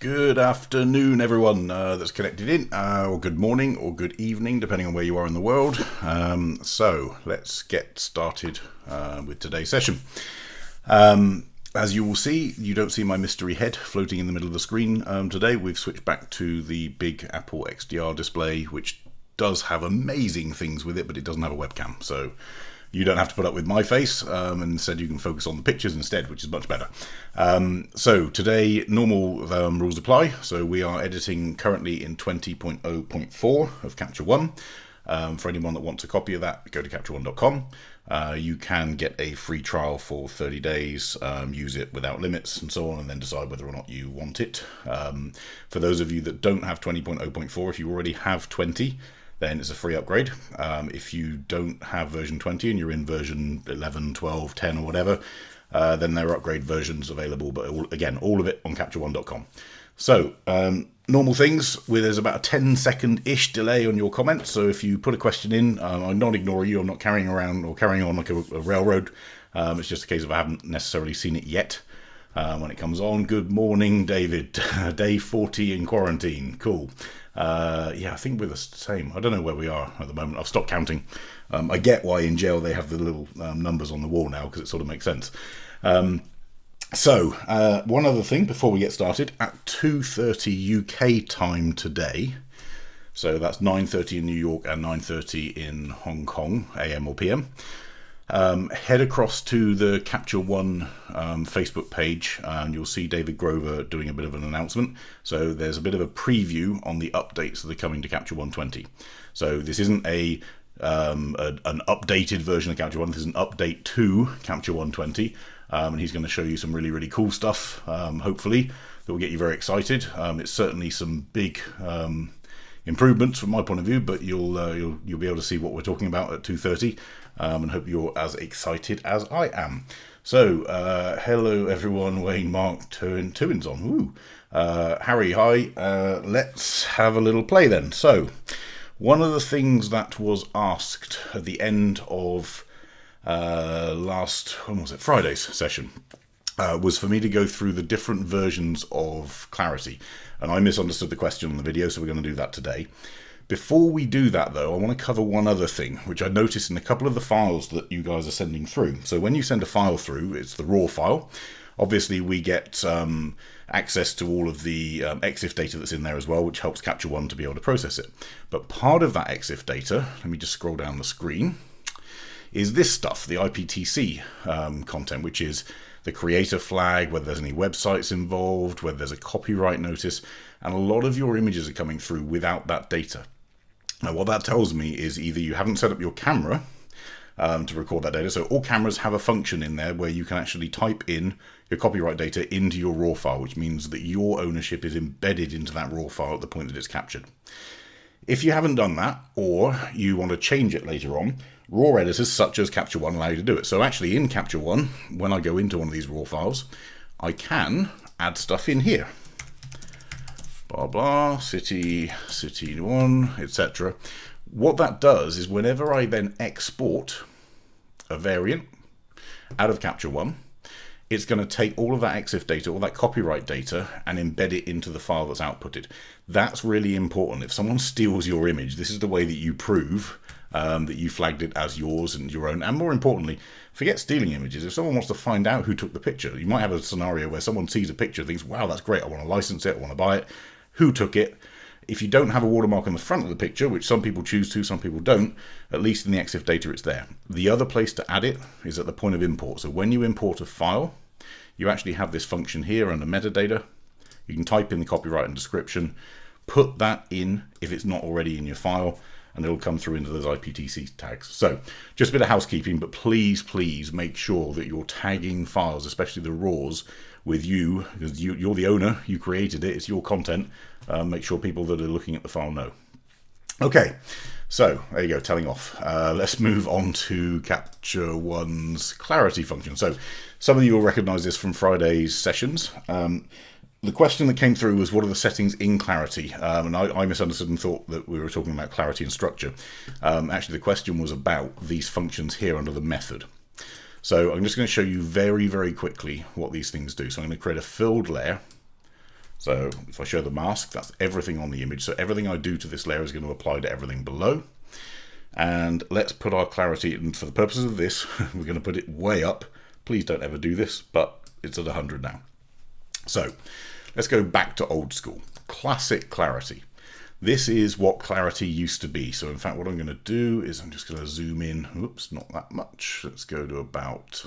Good afternoon, everyone that's connected in, or good morning, or good evening, depending on where you are in the world. So let's get started with today's session. As you will see, you don't see my mystery head floating in the middle of the screen today. We've switched back to the big Apple XDR display, which does have amazing things with it, but it doesn't have a webcam. So you don't have to put up with my face, and instead you can focus on the pictures instead, which is much better. So today, normal rules apply. So we are editing currently in 20.0.4 of Capture One. For anyone that wants a copy of that, go to capture1.com. You can get a free trial for 30 days, use it without limits and so on, and then decide whether or not you want it. For those of you that don't have 20.0.4, if you already have 20, then it's a free upgrade. If you don't have version 20 and you're in version 11, 12, 10 or whatever, then there are upgrade versions available, but all of it on capture1.com. So, normal things, there's about a 10-second-ish delay on your comments, so if you put a question in, I'm not ignoring you, I'm not carrying on like a railroad. It's just a case of I haven't necessarily seen it yet. When it comes on, good morning, David. Day 40 in quarantine. Cool. Yeah, I think we're the same. I don't know where we are at the moment. I've stopped counting. I get why in jail they have the little numbers on the wall now, because it sort of makes sense. So, one other thing before we get started. At 2:30 UK time today, so that's 9:30 in New York and 9:30 in Hong Kong, AM or PM, head across to the Capture One Facebook page and you'll see David Grover doing a bit of an announcement. So there's a bit of a preview on the updates that are coming to Capture 120. So this isn't an updated version of Capture One, this is an update to Capture 120. And he's going to show you some really, really cool stuff, hopefully, that will get you very excited. It's certainly some big improvements from my point of view, but you'll be able to see what we're talking about at 2:30, and hope you're as excited as I am. So, hello everyone, Wayne, Mark, Tuin's on. Woo. Harry, hi. Let's have a little play then. So, one of the things that was asked at the end of Friday's session, was for me to go through the different versions of Clarity. And I misunderstood the question on the video, so we're going to do that today. Before we do that, though, I want to cover one other thing, which I noticed in a couple of the files that you guys are sending through. So when you send a file through, it's the raw file. Obviously, we get access to all of the EXIF data that's in there as well, which helps Capture One to be able to process it. But part of that EXIF data, let me just scroll down the screen, is this stuff, the IPTC content, which is the creator flag, whether there's any websites involved, whether there's a copyright notice, and a lot of your images are coming through without that data. Now, what that tells me is either you haven't set up your camera to record that data, so all cameras have a function in there where you can actually type in your copyright data into your raw file, which means that your ownership is embedded into that raw file at the point that it's captured. If you haven't done that, or you want to change it later on, raw editors such as Capture One allow you to do it. So actually in Capture One, when I go into one of these raw files, I can add stuff in here. Blah, blah, city 1, etc. What that does is whenever I then export a variant out of Capture One, it's going to take all of that EXIF data, all that copyright data, and embed it into the file that's outputted. That's really important. If someone steals your image, this is the way that you prove that you flagged it as yours and your own. And more importantly, forget stealing images. If someone wants to find out who took the picture, you might have a scenario where someone sees a picture and thinks, wow, that's great, I want to license it, I want to buy it. Who took it? If you don't have a watermark on the front of the picture, which some people choose to, some people don't, at least in the EXIF data it's there. The other place to add it is at the point of import. So when you import a file, you actually have this function here under metadata. You can type in the copyright and description, put that in if it's not already in your file, and it'll come through into those IPTC tags. So just a bit of housekeeping, but please make sure that you're tagging files, especially the raws, with you, because you're the owner, you created it, it's your content. Make sure people that are looking at the file know. Okay, so there you go, telling off. Let's move on to Capture One's Clarity function. So some of you will recognize this from Friday's sessions. The question that came through was, what are the settings in Clarity? And I misunderstood and thought that we were talking about Clarity and structure. Actually, the question was about these functions here under the method. So I'm just going to show you very, very quickly what these things do. So I'm going to create a filled layer. So if I show the mask, that's everything on the image. So everything I do to this layer is going to apply to everything below. And let's put our clarity, and for the purposes of this, we're going to put it way up. Please don't ever do this, but it's at 100 now. So let's go back to old school. Classic clarity. This is what clarity used to be. So in fact, what I'm going to do is I'm just going to zoom in. Oops, not that much. Let's go to about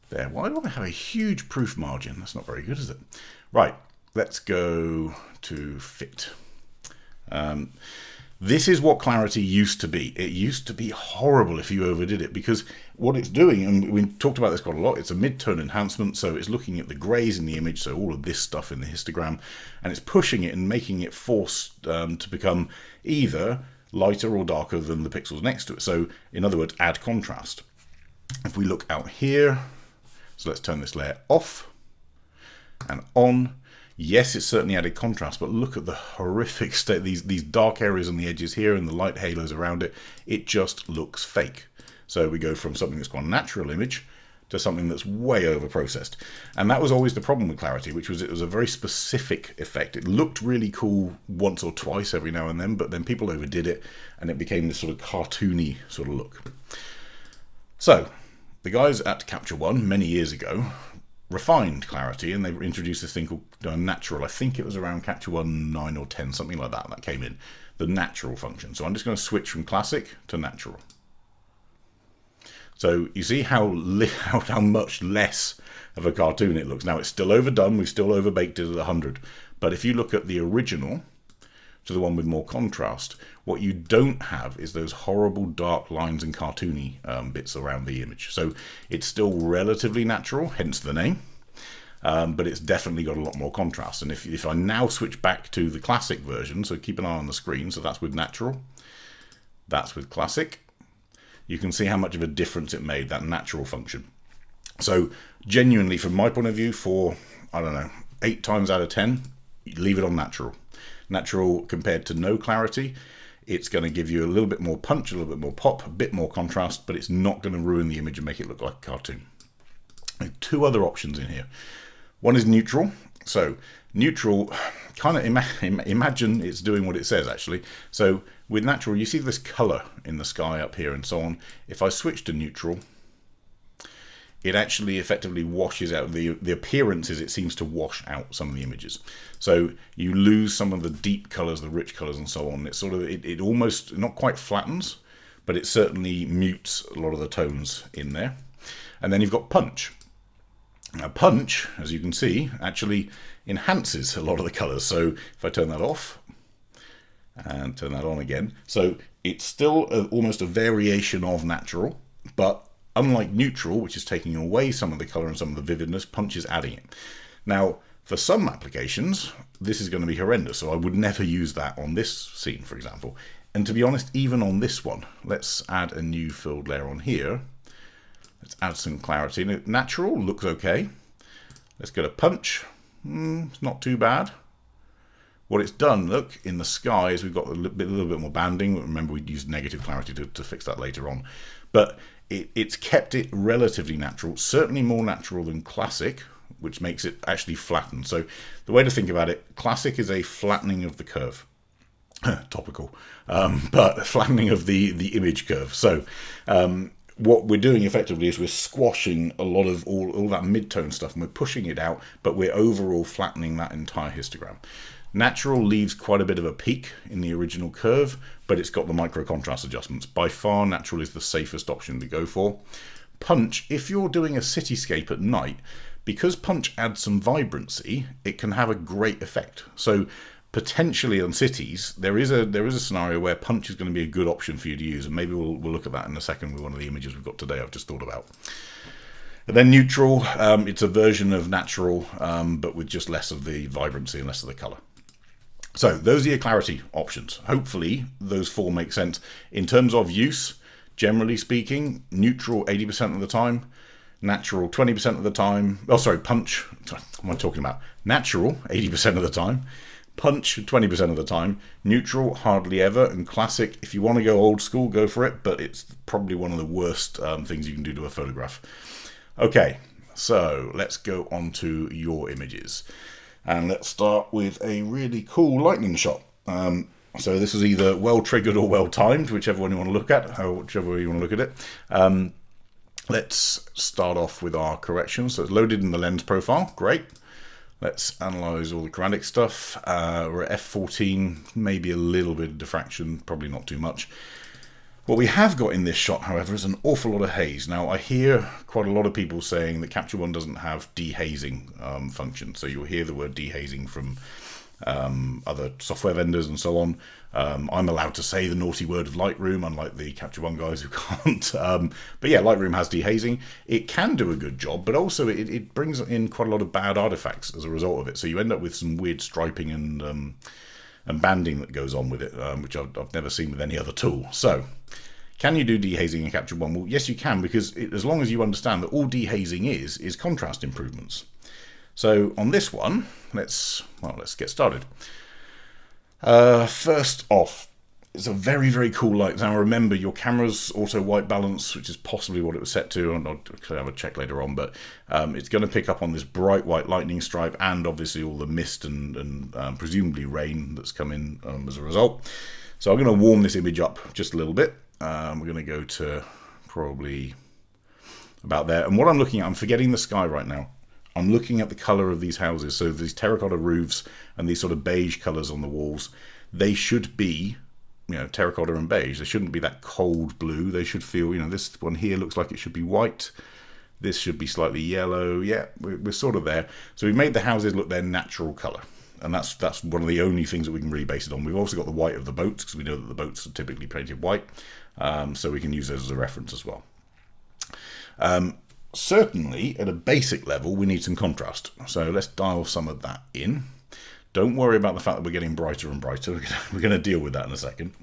there. Why do I have a huge proof margin? That's not very good, is it? Right, let's go to fit. This is what clarity used to be. It used to be horrible if you overdid it, because what it's doing, and we talked about this quite a lot, it's a mid-tone enhancement, so it's looking at the greys in the image, so all of this stuff in the histogram, and it's pushing it and making it forced to become either lighter or darker than the pixels next to it. So in other words, add contrast. If we look out here, so let's turn this layer off and on. Yes, it's certainly added contrast, but look at the horrific state, these dark areas on the edges here and the light halos around it. It just looks fake. So we go from something that's got a natural image to something that's way over processed. And that was always the problem with clarity, which was it was a very specific effect. It looked really cool once or twice every now and then, but then people overdid it and it became this sort of cartoony sort of look. So the guys at Capture One many years ago refined clarity, and they introduced this thing called natural. I think it was around Capture One 9 or 10, something like that, that came in, the natural function. So I'm just going to switch from classic to natural. So you see how much less of a cartoon it looks. Now it's still overdone, we've still overbaked it at 100, but if you look at the original to the one with more contrast, what you don't have is those horrible dark lines and cartoony bits around the image. So it's still relatively natural, hence the name, but it's definitely got a lot more contrast. And if I now switch back to the classic version, so keep an eye on the screen, so that's with natural, that's with classic, you can see how much of a difference it made, that natural function. So genuinely, from my point of view, for, I don't know, 8 times out of 10, leave it on natural. Natural compared to no clarity, it's going to give you a little bit more punch, a little bit more pop, a bit more contrast, but it's not going to ruin the image and make it look like a cartoon. There are 2 other options in here. One is neutral. So neutral, kind of imagine it's doing what it says actually. So with natural, you see this color in the sky up here and so on. If I switch to neutral, it actually effectively washes out the appearances. It seems to wash out some of the images. So you lose some of the deep colors, the rich colors and so on. It sort of, it almost, not quite flattens, but it certainly mutes a lot of the tones in there. And then you've got punch. Now punch, as you can see, actually enhances a lot of the colors. So if I turn that off and turn that on again, so it's still almost a variation of natural, but unlike neutral, which is taking away some of the color and some of the vividness, punch is adding it. Now, for some applications, this is going to be horrendous, so I would never use that on this scene, for example. And to be honest, even on this one, let's add a new filled layer on here. Let's add some clarity. Natural looks okay. Let's go to punch. It's not too bad. What it's done, look, in the sky is we've got a little bit more banding. Remember, we used negative clarity to fix that later on. But it's kept it relatively natural, certainly more natural than classic, which makes it actually flatten. So the way to think about it, classic is a flattening of the curve. Topical, but flattening of the image curve. So what we're doing effectively is we're squashing a lot of all that mid-tone stuff and we're pushing it out, but we're overall flattening that entire histogram. Natural leaves quite a bit of a peak in the original curve, but it's got the micro contrast adjustments. By far, natural is the safest option to go for. Punch, if you're doing a cityscape at night, because punch adds some vibrancy, it can have a great effect. So potentially on cities, there is a scenario where punch is going to be a good option for you to use, and maybe we'll look at that in a second with one of the images we've got today I've just thought about. And then neutral, it's a version of natural, but with just less of the vibrancy and less of the color. So those are your clarity options. Hopefully those 4 make sense. In terms of use, generally speaking, neutral 80% of the time, natural 20% of the time. Oh, sorry, punch. What am I talking about? Natural 80% of the time, punch 20% of the time, neutral hardly ever, and classic, if you want to go old school, go for it, but it's probably one of the worst things you can do to a photograph. Okay, so let's go on to your images. And let's start with a really cool lightning shot. So this is either well triggered or well timed, whichever one you want to look at, or whichever way you want to look at it. Let's start off with our corrections. So it's loaded in the lens profile, great. Let's analyze all the chromatic stuff. We're at f14, maybe a little bit of diffraction, probably not too much. What we have got in this shot, however, is an awful lot of haze. Now, I hear quite a lot of people saying that Capture One doesn't have dehazing function. So you'll hear the word dehazing from other software vendors and so on. I'm allowed to say the naughty word of Lightroom, unlike the Capture One guys who can't. But yeah, Lightroom has dehazing. It can do a good job, but also it brings in quite a lot of bad artifacts as a result of it. So you end up with some weird striping and banding that goes on with it, which I've never seen with any other tool. So, can you do dehazing in Capture One? Well, yes, you can, because as long as you understand that all dehazing is contrast improvements. So on this one, let's get started. First off, it's a very, very cool light. Now remember, your camera's auto white balance, which is possibly what it was set to, and I'll have a check later on, but it's going to pick up on this bright white lightning stripe and obviously all the mist and presumably rain that's come in as a result. So I'm going to warm this image up just a little bit. We're going to go to probably about there. And what I'm looking at, I'm forgetting the sky right now. I'm looking at the color of these houses. So these terracotta roofs and these sort of beige colors on the walls, they should be, you know, terracotta and beige. They shouldn't be that cold blue. They should feel, you know, this one here looks like it should be white. This should be slightly yellow. Yeah, we're sort of there. So we've made the houses look their natural color. And that's one of the only things that we can really base it on. We've also got the white of the boats, because we know that the boats are typically painted white. So we can use those as a reference as well. Certainly, at a basic level, we need some contrast. So let's dial some of that in. Don't worry about the fact that we're getting brighter and brighter. We're going to deal with that in a second.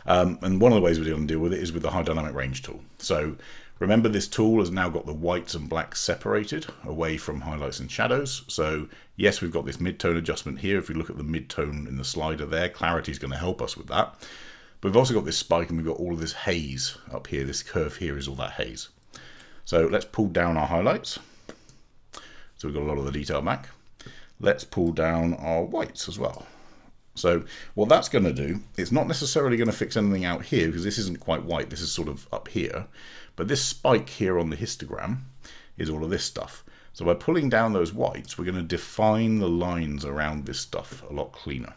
And one of the ways we're going to deal with it is with the high dynamic range tool. So remember, this tool has now got the whites and blacks separated away from highlights and shadows. So yes, we've got this mid-tone adjustment here. If we look at the mid-tone in the slider there, clarity is going to help us with that. But we've also got this spike, and we've got all of this haze up here. This curve here is all that haze. So let's pull down our highlights. So we've got a lot of the detail back. Let's pull down our whites as well. So what that's going to do, it's not necessarily going to fix anything out here, because this isn't quite white. This is sort of up here. But this spike here on the histogram is all of this stuff. So by pulling down those whites, we're going to define the lines around this stuff a lot cleaner.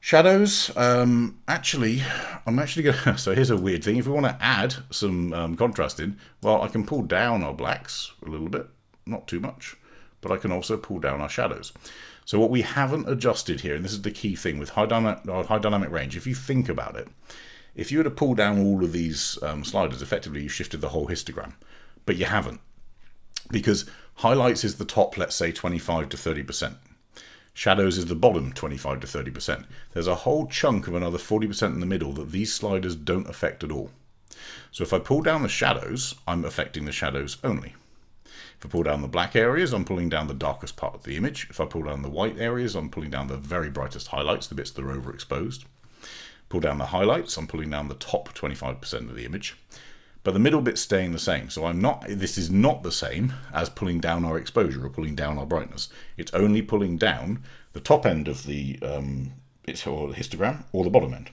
Shadows, I'm actually going to, so here's a weird thing. If we want to add some contrast in, well, I can pull down our blacks a little bit, not too much, but I can also pull down our shadows. So what we haven't adjusted here, and this is the key thing with high dynamic range, if you think about it, if you were to pull down all of these sliders, effectively you shifted the whole histogram, but you haven't, because highlights is the top, let's say 25 to 30%. Shadows is the bottom 25 to 30%. There's a whole chunk of another 40% in the middle that these sliders don't affect at all. So if I pull down the shadows, I'm affecting the shadows only. If I pull down the black areas, I'm pulling down the darkest part of the image. If I pull down the white areas, I'm pulling down the very brightest highlights, the bits that are overexposed. Pull down the highlights, I'm pulling down the top 25% of the image. But the middle bit's staying the same. So this is not the same as pulling down our exposure or pulling down our brightness. It's only pulling down the top end of the histogram or the bottom end.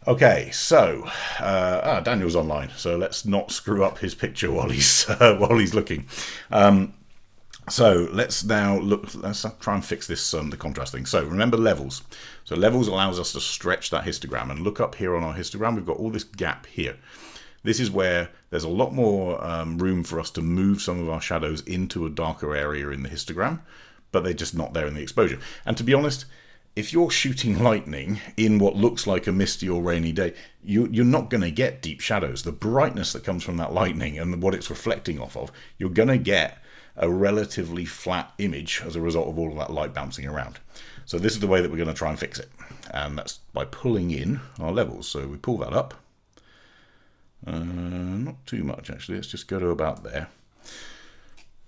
Okay, so Daniel's online, so let's not screw up his picture while he's looking. So let's now look. Let's try and fix this the contrast thing. So remember levels. So levels allows us to stretch that histogram, and look up here on our histogram. We've got all this gap here. This is where there's a lot more room for us to move some of our shadows into a darker area in the histogram, but they're just not there in the exposure. And to be honest, if you're shooting lightning in what looks like a misty or rainy day, you're not going to get deep shadows. The brightness that comes from that lightning and what it's reflecting off of, you're going to get a relatively flat image as a result of all of that light bouncing around. So this is the way that we're going to try and fix it. And that's by pulling in our levels. So we pull that up. Not too much actually, let's just go to about there.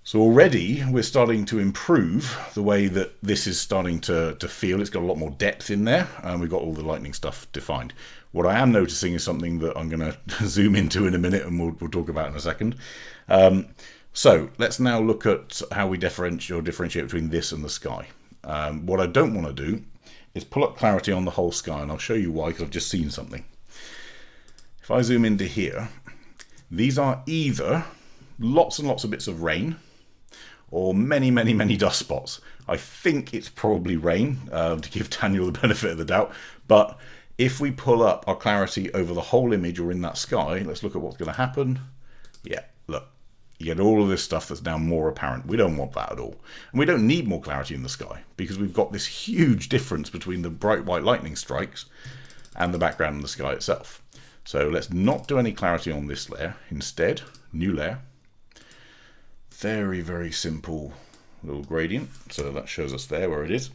So already we're starting to improve the way that this is starting to feel. It's got a lot more depth in there, and we've got all the lightning stuff defined. What I am noticing is something that I'm going to zoom into in a minute, and we'll talk about in a second. So let's now look at how we differentiate between this and the sky. What I don't want to do is pull up clarity on the whole sky, and I'll show you why, because I've just seen something. If I zoom into here, these are either lots and lots of bits of rain or many, many, many dust spots. I think it's probably rain, to give Daniel the benefit of the doubt. But if we pull up our clarity over the whole image or in that sky, let's look at what's going to happen. Yeah, look, you get all of this stuff that's now more apparent. We don't want that at all. And we don't need more clarity in the sky because we've got this huge difference between the bright white lightning strikes and the background in the sky itself. So let's not do any clarity on this layer. Instead, new layer. Very, very simple little gradient. So that shows us there where it is.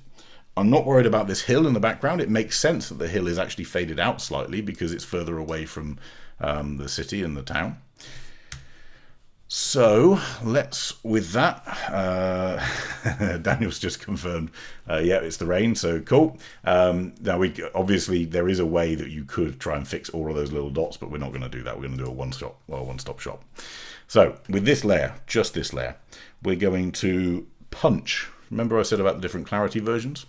I'm not worried about this hill in the background. It makes sense that the hill is actually faded out slightly because it's further away from the city and the town. So let's, with that, Daniel's just confirmed, yeah, it's the rain, so cool. Now, obviously, there is a way that you could try and fix all of those little dots, but we're not going to do that. We're going to do a one-stop shop. So with this layer, just this layer, we're going to punch. Remember I said about the different clarity versions?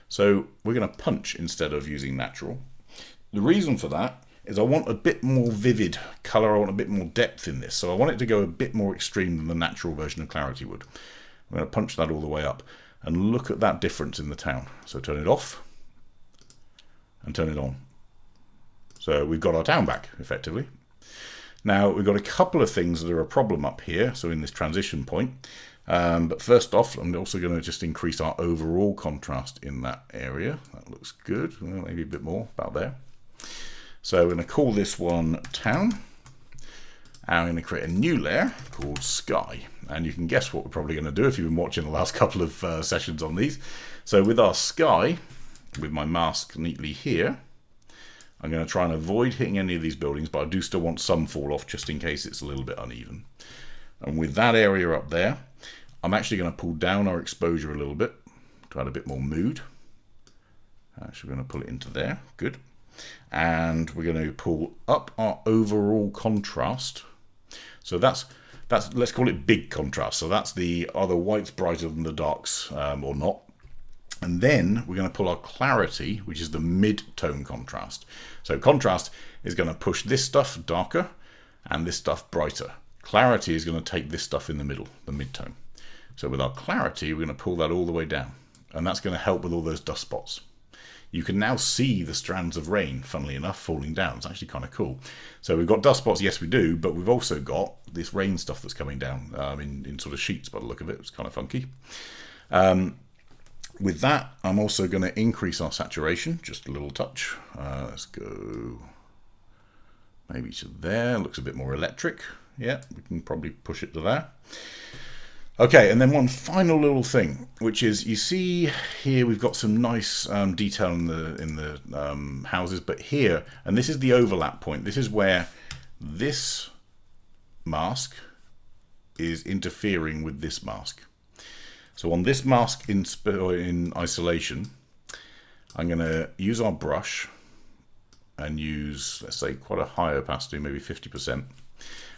So we're going to punch instead of using natural. The reason for that is I want a bit more vivid color. I want a bit more depth in this. So I want it to go a bit more extreme than the natural version of clarity would. I'm going to punch that all the way up and look at that difference in the town. So turn it off and turn it on. So we've got our town back effectively. Now we've got a couple of things that are a problem up here. So in this transition point, but first off, I'm also going to just increase our overall contrast in that area. That looks good. Well, maybe a bit more about there. So we're going to call this one town. And I'm going to create a new layer called sky. And you can guess what we're probably going to do if you've been watching the last couple of sessions on these. So with our sky, with my mask neatly here, I'm going to try and avoid hitting any of these buildings, but I do still want some fall off just in case it's a little bit uneven. And with that area up there, I'm actually going to pull down our exposure a little bit to add a bit more mood. Actually, we're going to pull it into there. Good. And we're going to pull up our overall contrast. So that's let's call it big contrast. So that's are the whites brighter than the darks or not. And then we're going to pull our clarity, which is the mid-tone contrast. So contrast is going to push this stuff darker and this stuff brighter. Clarity is going to take this stuff in the middle, the mid-tone. So with our clarity, we're going to pull that all the way down. And that's going to help with all those dust spots. You can now see the strands of rain, funnily enough, falling down. It's actually kind of cool. So we've got dust spots, yes we do, but we've also got this rain stuff that's coming down in sort of sheets by the look of it. It's kind of funky. With that, I'm also going to increase our saturation, just a little touch. Let's go maybe to there. Looks a bit more electric. Yeah, we can probably push it to there. Okay, and then one final little thing, which is you see here we've got some nice detail in the houses, but here, and this is the overlap point. This is where this mask is interfering with this mask. So on this mask in isolation, I'm going to use our brush and use, let's say, quite a high opacity, maybe 50%.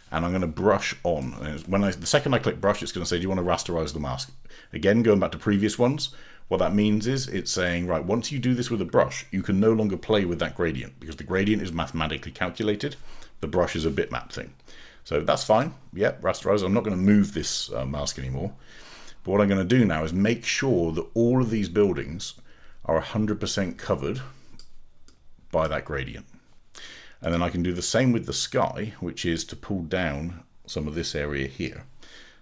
And I'm going to brush on. And the second I click brush, it's going to say, do you want to rasterize the mask? Again, going back to previous ones, what that means is it's saying, right, once you do this with a brush, you can no longer play with that gradient because the gradient is mathematically calculated. The brush is a bitmap thing. So that's fine. Yep, rasterize. I'm not going to move this mask anymore. But what I'm going to do now is make sure that all of these buildings are 100% covered by that gradient. And then I can do the same with the sky, which is to pull down some of this area here.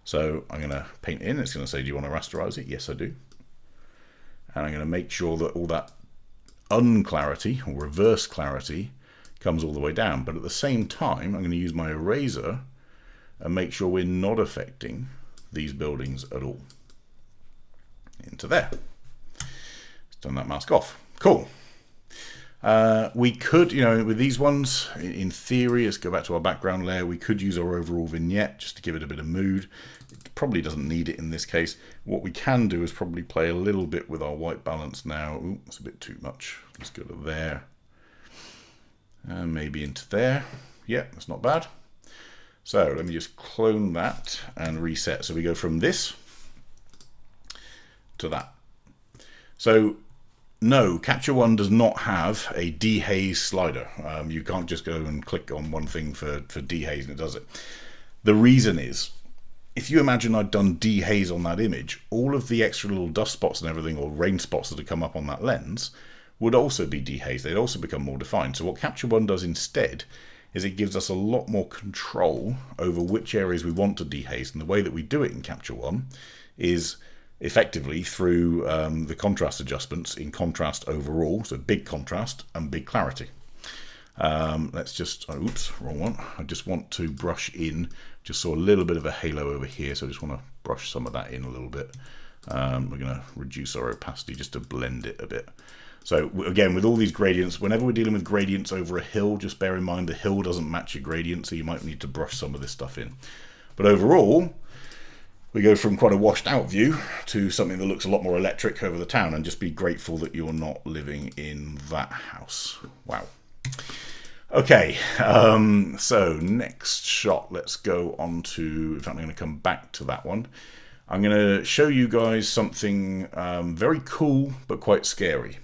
So I'm going to paint in. It's going to say, do you want to rasterize it? Yes, I do. And I'm going to make sure that all that unclarity or reverse clarity comes all the way down. But at the same time, I'm going to use my eraser and make sure we're not affecting these buildings at all. Into there. Let's turn that mask off. Cool. We could, with these ones, in theory, let's go back to our background layer, we could use our overall vignette just to give it a bit of mood. It probably doesn't need it in this case. What we can do is probably play a little bit with our white balance now. Ooh, that's a bit too much. Let's go to there. And maybe into there. Yeah, that's not bad. So let me just clone that and reset. So we go from this to that. So no, Capture One does not have a dehaze slider. You can't just go and click on one thing for dehaze and it does it. The reason is, if you imagine I'd done dehaze on that image, all of the extra little dust spots and everything, or rain spots that had come up on that lens, would also be dehazed. They'd also become more defined. So what Capture One does instead is it gives us a lot more control over which areas we want to dehaze. And the way that we do it in Capture One is effectively through the contrast adjustments in contrast overall, so big contrast and big clarity. Let's just, oops, wrong one. I just want to brush in, just saw a little bit of a halo over here, so I just want to brush some of that in a little bit. We're going to reduce our opacity just to blend it a bit. So again, with all these gradients, whenever we're dealing with gradients over a hill, just bear in mind the hill doesn't match your gradient, so you might need to brush some of this stuff in. But overall, we go from quite a washed out view to something that looks a lot more electric over the town, and just be grateful that you're not living in that house. Wow. Okay, so next shot, let's go on to, in fact I'm going to come back to that one. I'm going to show you guys something very cool but quite scary.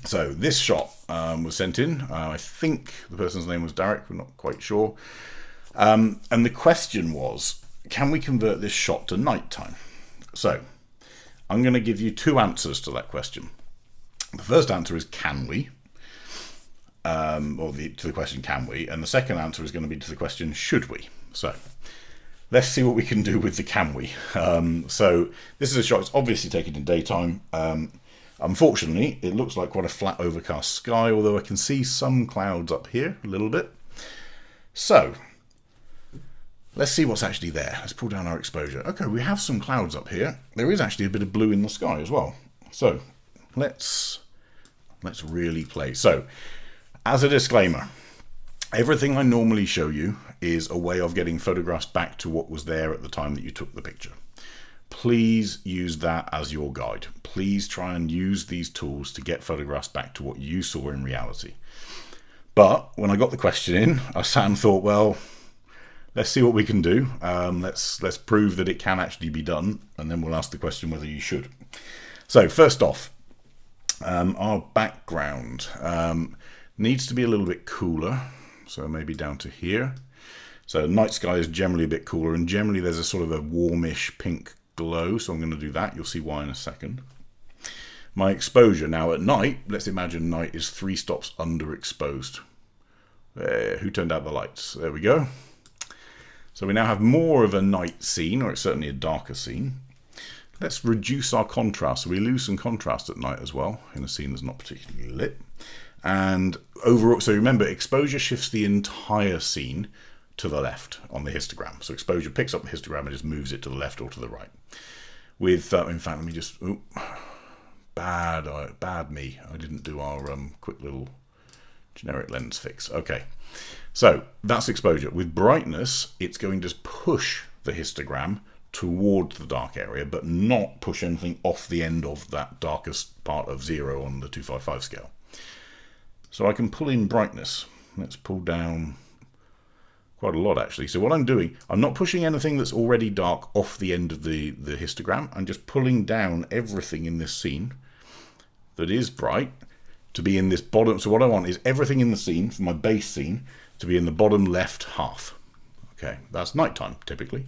So this shot was sent in. I think the person's name was Derek, we're not quite sure. And the question was, can we convert this shot to nighttime? So I'm going to give you two answers to that question. The first answer is can we? To the question can we? And the second answer is going to be to the question should we? So let's see what we can do with the can we. So this is a shot, it's obviously taken in daytime. Unfortunately, it looks like quite a flat overcast sky, although I can see some clouds up here a little bit. So let's see what's actually there. Let's pull down our exposure. Okay, we have some clouds up here. There is actually a bit of blue in the sky as well. So let's really play. So as a disclaimer, everything I normally show you is a way of getting photographs back to what was there at the time that you took the picture. Please use that as your guide. Please try and use these tools to get photographs back to what you saw in reality. But when I got the question in, I sat and thought, well, let's see what we can do. Let's prove that it can actually be done, and then we'll ask the question whether you should. So first off, our background needs to be a little bit cooler. So maybe down to here. So night sky is generally a bit cooler, and generally there's a sort of a warmish pink glow, so I'm going to do that. You'll see why in a second. My exposure now at night, let's imagine night is 3 stops underexposed. Who turned out the lights? There we go. So we now have more of a night scene, or it's certainly a darker scene. Let's reduce our contrast, so we lose some contrast at night as well in a scene that's not particularly lit. And overall, so remember, exposure shifts the entire scene to the left on the histogram. So exposure picks up the histogram and just moves it to the left or to the right. With, in fact, let me just, bad me. I didn't do our quick little generic lens fix. Okay, so that's exposure. With brightness, it's going to push the histogram towards the dark area, but not push anything off the end of that darkest part of 0 on the 255 scale. So I can pull in brightness. Let's pull down quite a lot actually. So what I'm doing, I'm not pushing anything that's already dark off the end of the histogram. I'm just pulling down everything in this scene that is bright to be in this bottom. So what I want is everything in the scene, for my base scene, to be in the bottom left half. Okay, that's nighttime typically.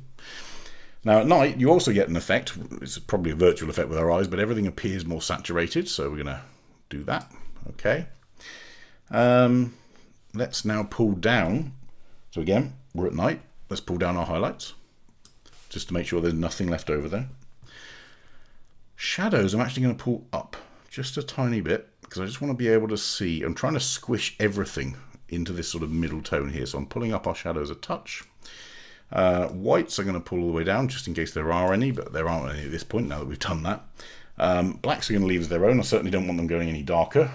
Now at night you also get an effect, it's probably a virtual effect with our eyes, but everything appears more saturated, so we're going to do that. Okay. Let's now pull down. So again, we're at night. Let's pull down our highlights just to make sure there's nothing left over there. Shadows, I'm actually going to pull up just a tiny bit because I just want to be able to see. I'm trying to squish everything into this sort of middle tone here. So I'm pulling up our shadows a touch. Whites I'm going to pull all the way down just in case there are any, but there aren't any at this point now that we've done that. Blacks are going to leave as their own. I certainly don't want them going any darker.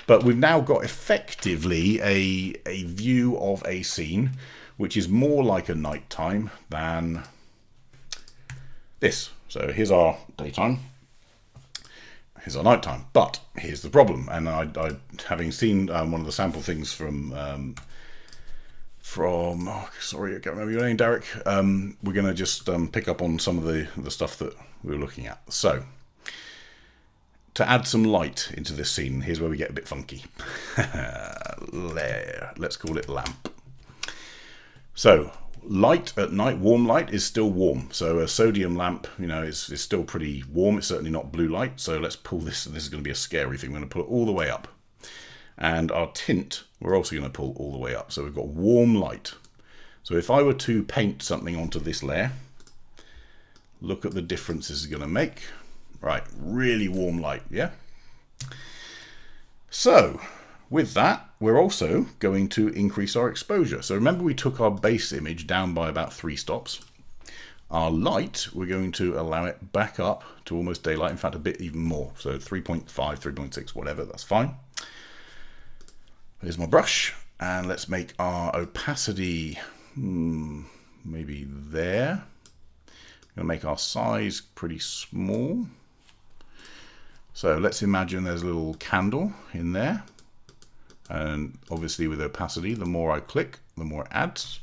But we've now got effectively a view of a scene which is more like a nighttime than this. So here's our daytime, here's our nighttime. But here's the problem, and I having seen one of the sample things from from, oh, sorry, I can't remember your name, Derek. We're going to just pick up on some of the stuff that we were looking at. So, to add some light into this scene, here's where we get a bit funky. Let's call it lamp. So, light at night, warm light, is still warm. So a sodium lamp, you know, is still pretty warm. It's certainly not blue light. So let's pull this. This is going to be a scary thing. We're going to pull it all the way up. And our tint, we're also going to pull all the way up. So we've got warm light. So if I were to paint something onto this layer, look at the difference this is going to make. Right, really warm light, yeah? So, with that, we're also going to increase our exposure. So remember we took our base image down by about 3 stops. Our light, we're going to allow it back up to almost daylight, in fact a bit even more. So 3.5, 3.6, whatever, that's fine. Here's my brush, and let's make our opacity, maybe there. I'm going to make our size pretty small. So let's imagine there's a little candle in there. And obviously with opacity, the more I click, the more it adds.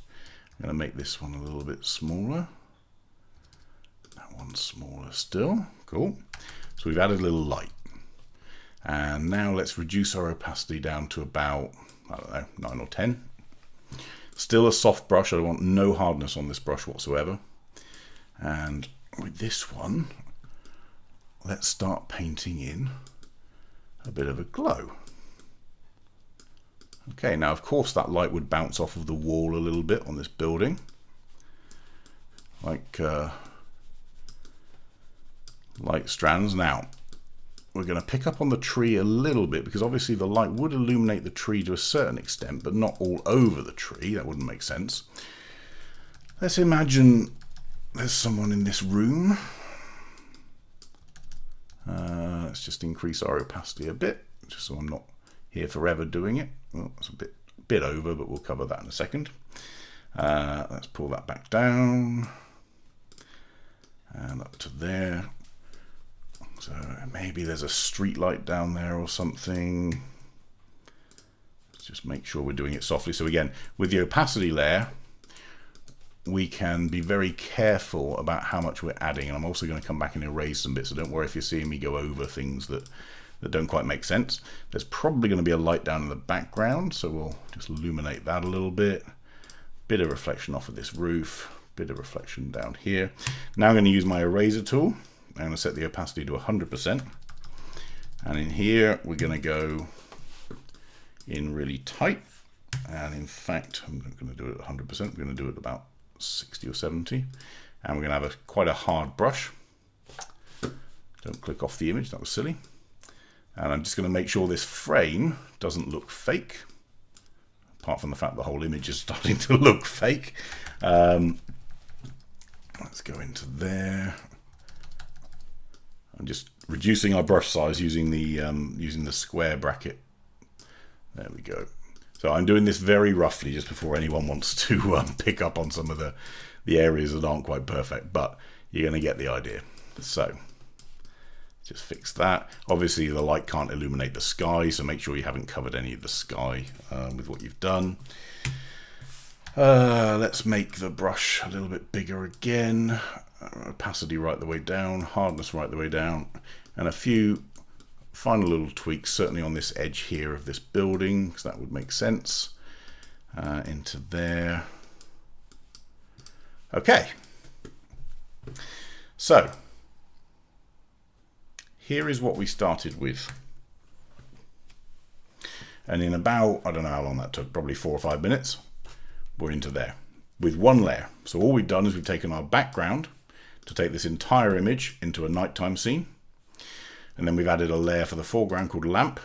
I'm going to make this one a little bit smaller. That one's smaller still. Cool. So we've added a little light. And now let's reduce our opacity down to about, I don't know, 9 or 10. Still a soft brush. I want no hardness on this brush whatsoever. And with this one, let's start painting in a bit of a glow. Okay, now of course that light would bounce off of the wall a little bit on this building, like light strands. Now we're going to pick up on the tree a little bit, because obviously the light would illuminate the tree to a certain extent, but not all over the tree. That wouldn't make sense. Let's imagine there's someone in this room. Let's just increase our opacity a bit, just so I'm not here forever doing it. Well, it's a bit over, but we'll cover that in a second. Let's pull that back down and up to there. So maybe there's a street light down there or something. Let's just make sure we're doing it softly. So again, with the opacity layer, we can be very careful about how much we're adding. And I'm also going to come back and erase some bits, so don't worry if you're seeing me go over things that don't quite make sense. There's probably going to be a light down in the background, so we'll just illuminate that a little bit. Bit of reflection off of this roof, bit of reflection down here. Now I'm going to use my eraser tool. I'm going to set the opacity to 100%. And in here, we're going to go in really tight. And in fact, I'm not going to do it at 100%. We're going to do it about 60 or 70. And we're going to have quite a hard brush. Don't click off the image, that was silly. And I'm just going to make sure this frame doesn't look fake, apart from the fact the whole image is starting to look fake. Let's go into there. I'm just reducing our brush size using the square bracket. There we go. So I'm doing this very roughly, just before anyone wants to pick up on some of the areas that aren't quite perfect, but you're going to get the idea. So just fix that. Obviously the light can't illuminate the sky, so make sure you haven't covered any of the sky with what you've done. Let's make the brush a little bit bigger again. Opacity right the way down, hardness right the way down, and a few final little tweaks, certainly on this edge here of this building, because that would make sense. Into there. Okay. So here is what we started with. And in about, I don't know how long that took, probably 4 or 5 minutes, we're into there with one layer. So all we've done is we've taken our background to take this entire image into a nighttime scene. And then we've added a layer for the foreground called lamp,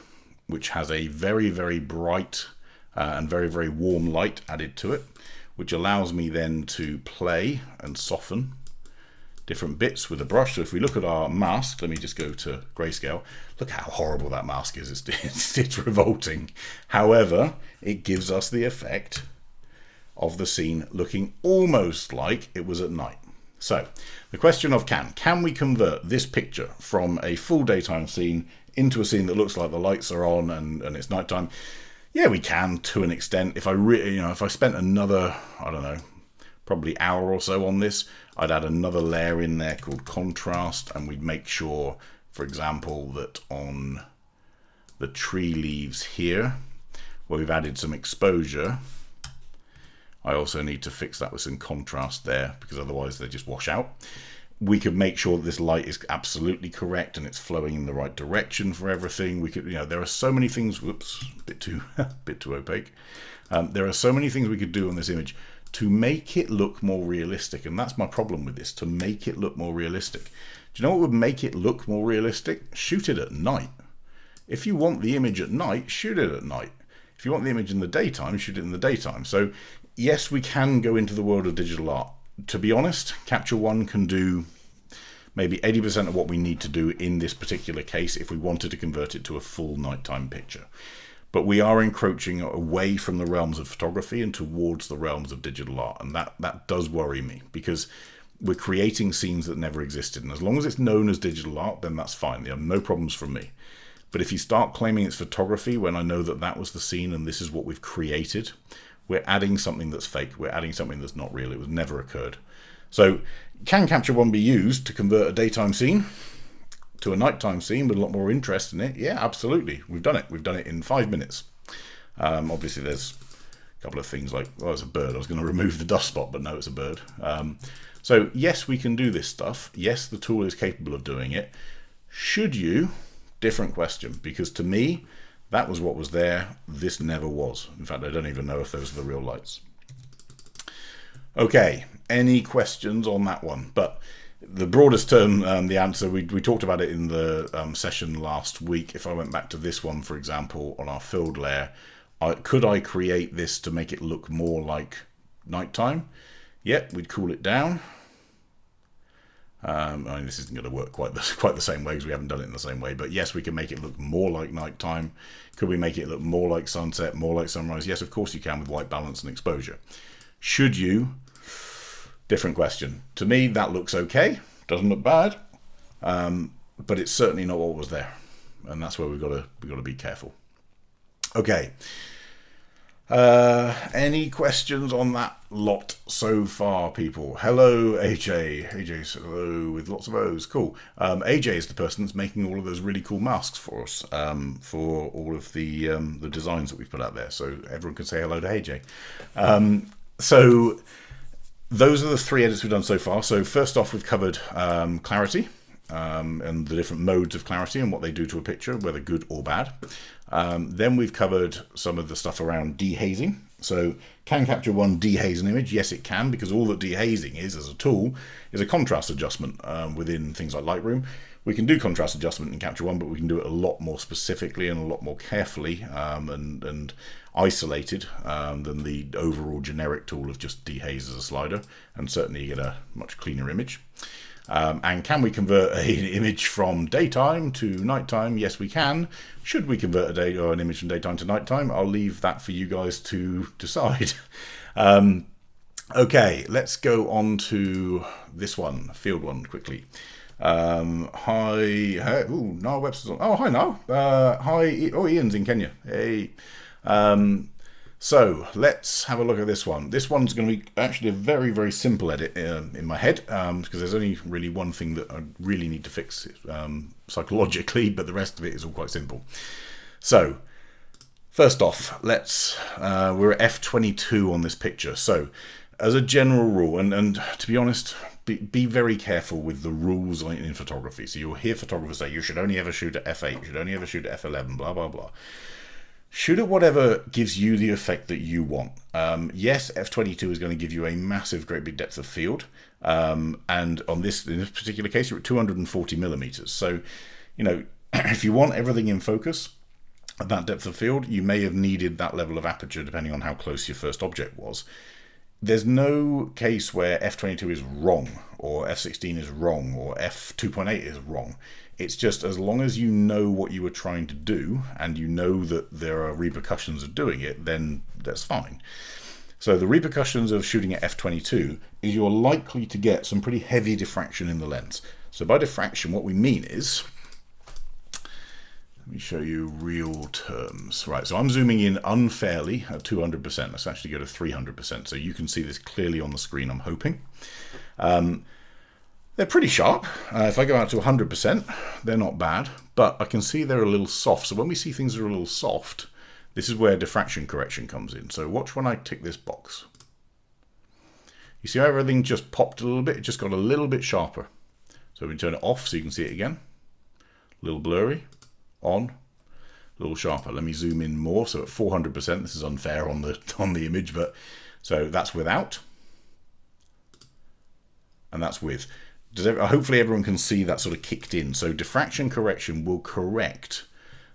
which has a very, very bright and very, very warm light added to it, which allows me then to play and soften different bits with a brush. So if we look at our mask, let me just go to grayscale. Look how horrible that mask is. It's revolting. However, it gives us the effect of the scene looking almost like it was at night. So the question of can we convert this picture from a full daytime scene into a scene that looks like the lights are on and it's nighttime? Yeah, we can to an extent. If I if I spent another, I don't know, probably hour or so on this, I'd add another layer in there called contrast, and we'd make sure, for example, that on the tree leaves here, where we've added some exposure, I also need to fix that with some contrast there, because otherwise they just wash out. We could make sure that this light is absolutely correct and it's flowing in the right direction for everything. We could, there are so many things. Whoops, bit too opaque. There are so many things we could do on this image to make it look more realistic, and that's my problem with this. To make it look more realistic, do you know what would make it look more realistic? Shoot it at night. If you want the image at night, shoot it at night. If you want the image in the daytime, shoot it in the daytime. So yes, we can go into the world of digital art. To be honest, Capture One can do maybe 80% of what we need to do in this particular case if we wanted to convert it to a full nighttime picture. But we are encroaching away from the realms of photography and towards the realms of digital art. And that does worry me, because we're creating scenes that never existed. And as long as it's known as digital art, then that's fine. There are no problems from me. But if you start claiming it's photography when I know that that was the scene and this is what we've created, we're adding something that's fake. We're adding something that's not real. It was never occurred. So can Capture One be used to convert a daytime scene to a nighttime scene with a lot more interest in it? Yeah, absolutely. We've done it. We've done it in 5 minutes. Obviously, there's a couple of things like, oh, it's a bird. I was going to remove the dust spot, but no, it's a bird. So yes, we can do this stuff. Yes, the tool is capable of doing it. Should you? Different question, because to me, that was what was there. This never was. In fact, I don't even know if those are the real lights. Okay, any questions on that one? But the broadest term, the answer, we talked about it in the session last week. If I went back to this one, for example, on our filled layer, could I create this to make it look more like nighttime? Yep, we'd cool it down. I mean, this isn't going to work quite the same way because we haven't done it in the same way. But yes, we can make it look more like nighttime. Could we make it look more like sunset, more like sunrise? Yes, of course you can, with white balance and exposure. Should you? Different question. To me, that looks okay. Doesn't look bad, but it's certainly not what was there, and that's where we've got to be careful. Okay. Any questions on that lot so far, people? Hello, AJ. AJ's hello with lots of O's. Cool. AJ is the person that's making all of those really cool masks for us, for all of the designs that we've put out there. So everyone can say hello to AJ. So those are the 3 edits we've done so far. So first off, we've covered clarity and the different modes of clarity and what they do to a picture, whether good or bad. Then we've covered some of the stuff around dehazing. So can Capture One dehaze an image? Yes, it can, because all that dehazing is as a tool is a contrast adjustment within things like Lightroom. We can do contrast adjustment in Capture One, but we can do it a lot more specifically and a lot more carefully and isolated than the overall generic tool of just dehaze as a slider, and certainly you get a much cleaner image. And can we convert an image from daytime to nighttime? Yes, we can. Should we convert an image from daytime to nighttime? I'll leave that for you guys to decide. Okay, let's go on to this one, field one, quickly. Hi, ooh, Niall Webster's on. Oh, hi, Niall. Hi, oh, Ian's in Kenya. Hey. So let's have a look at this one. This one's going to be actually a very, very simple edit in my head, because there's only really one thing that I really need to fix psychologically, but the rest of it is all quite simple. So first off, we're at f22 on this picture. So as a general rule, and to be honest, be very careful with the rules in photography. So you'll hear photographers say you should only ever shoot at f8, you should only ever shoot at f11, blah, blah, blah. Shoot at whatever gives you the effect that you want. Yes, f22 is going to give you a massive, great big depth of field. And in this particular case, you're at 240 millimeters. So, if you want everything in focus at that depth of field, you may have needed that level of aperture depending on how close your first object was. There's no case where f22 is wrong, or f16 is wrong, or f2.8 is wrong. It's just as long as you know what you were trying to do and you know that there are repercussions of doing it, then that's fine. So the repercussions of shooting at f22 is you're likely to get some pretty heavy diffraction in the lens. So by diffraction, what we mean is Let me show you real terms. Right, so I'm zooming in unfairly at 200%. Let's actually go to 300%. So you can see this clearly on the screen, I'm hoping. They're pretty sharp. If I go out to 100%, they're not bad, but I can see they're a little soft. So when we see things are a little soft, this is where diffraction correction comes in. So watch when I tick this box. You see how everything just popped a little bit? It just got a little bit sharper. So we turn it off so you can see it again. A little blurry. On, a little sharper. Let me zoom in more. So at 400%, this is unfair on the image, but so that's without, and that's with. Hopefully everyone can see that sort of kicked in. So diffraction correction will correct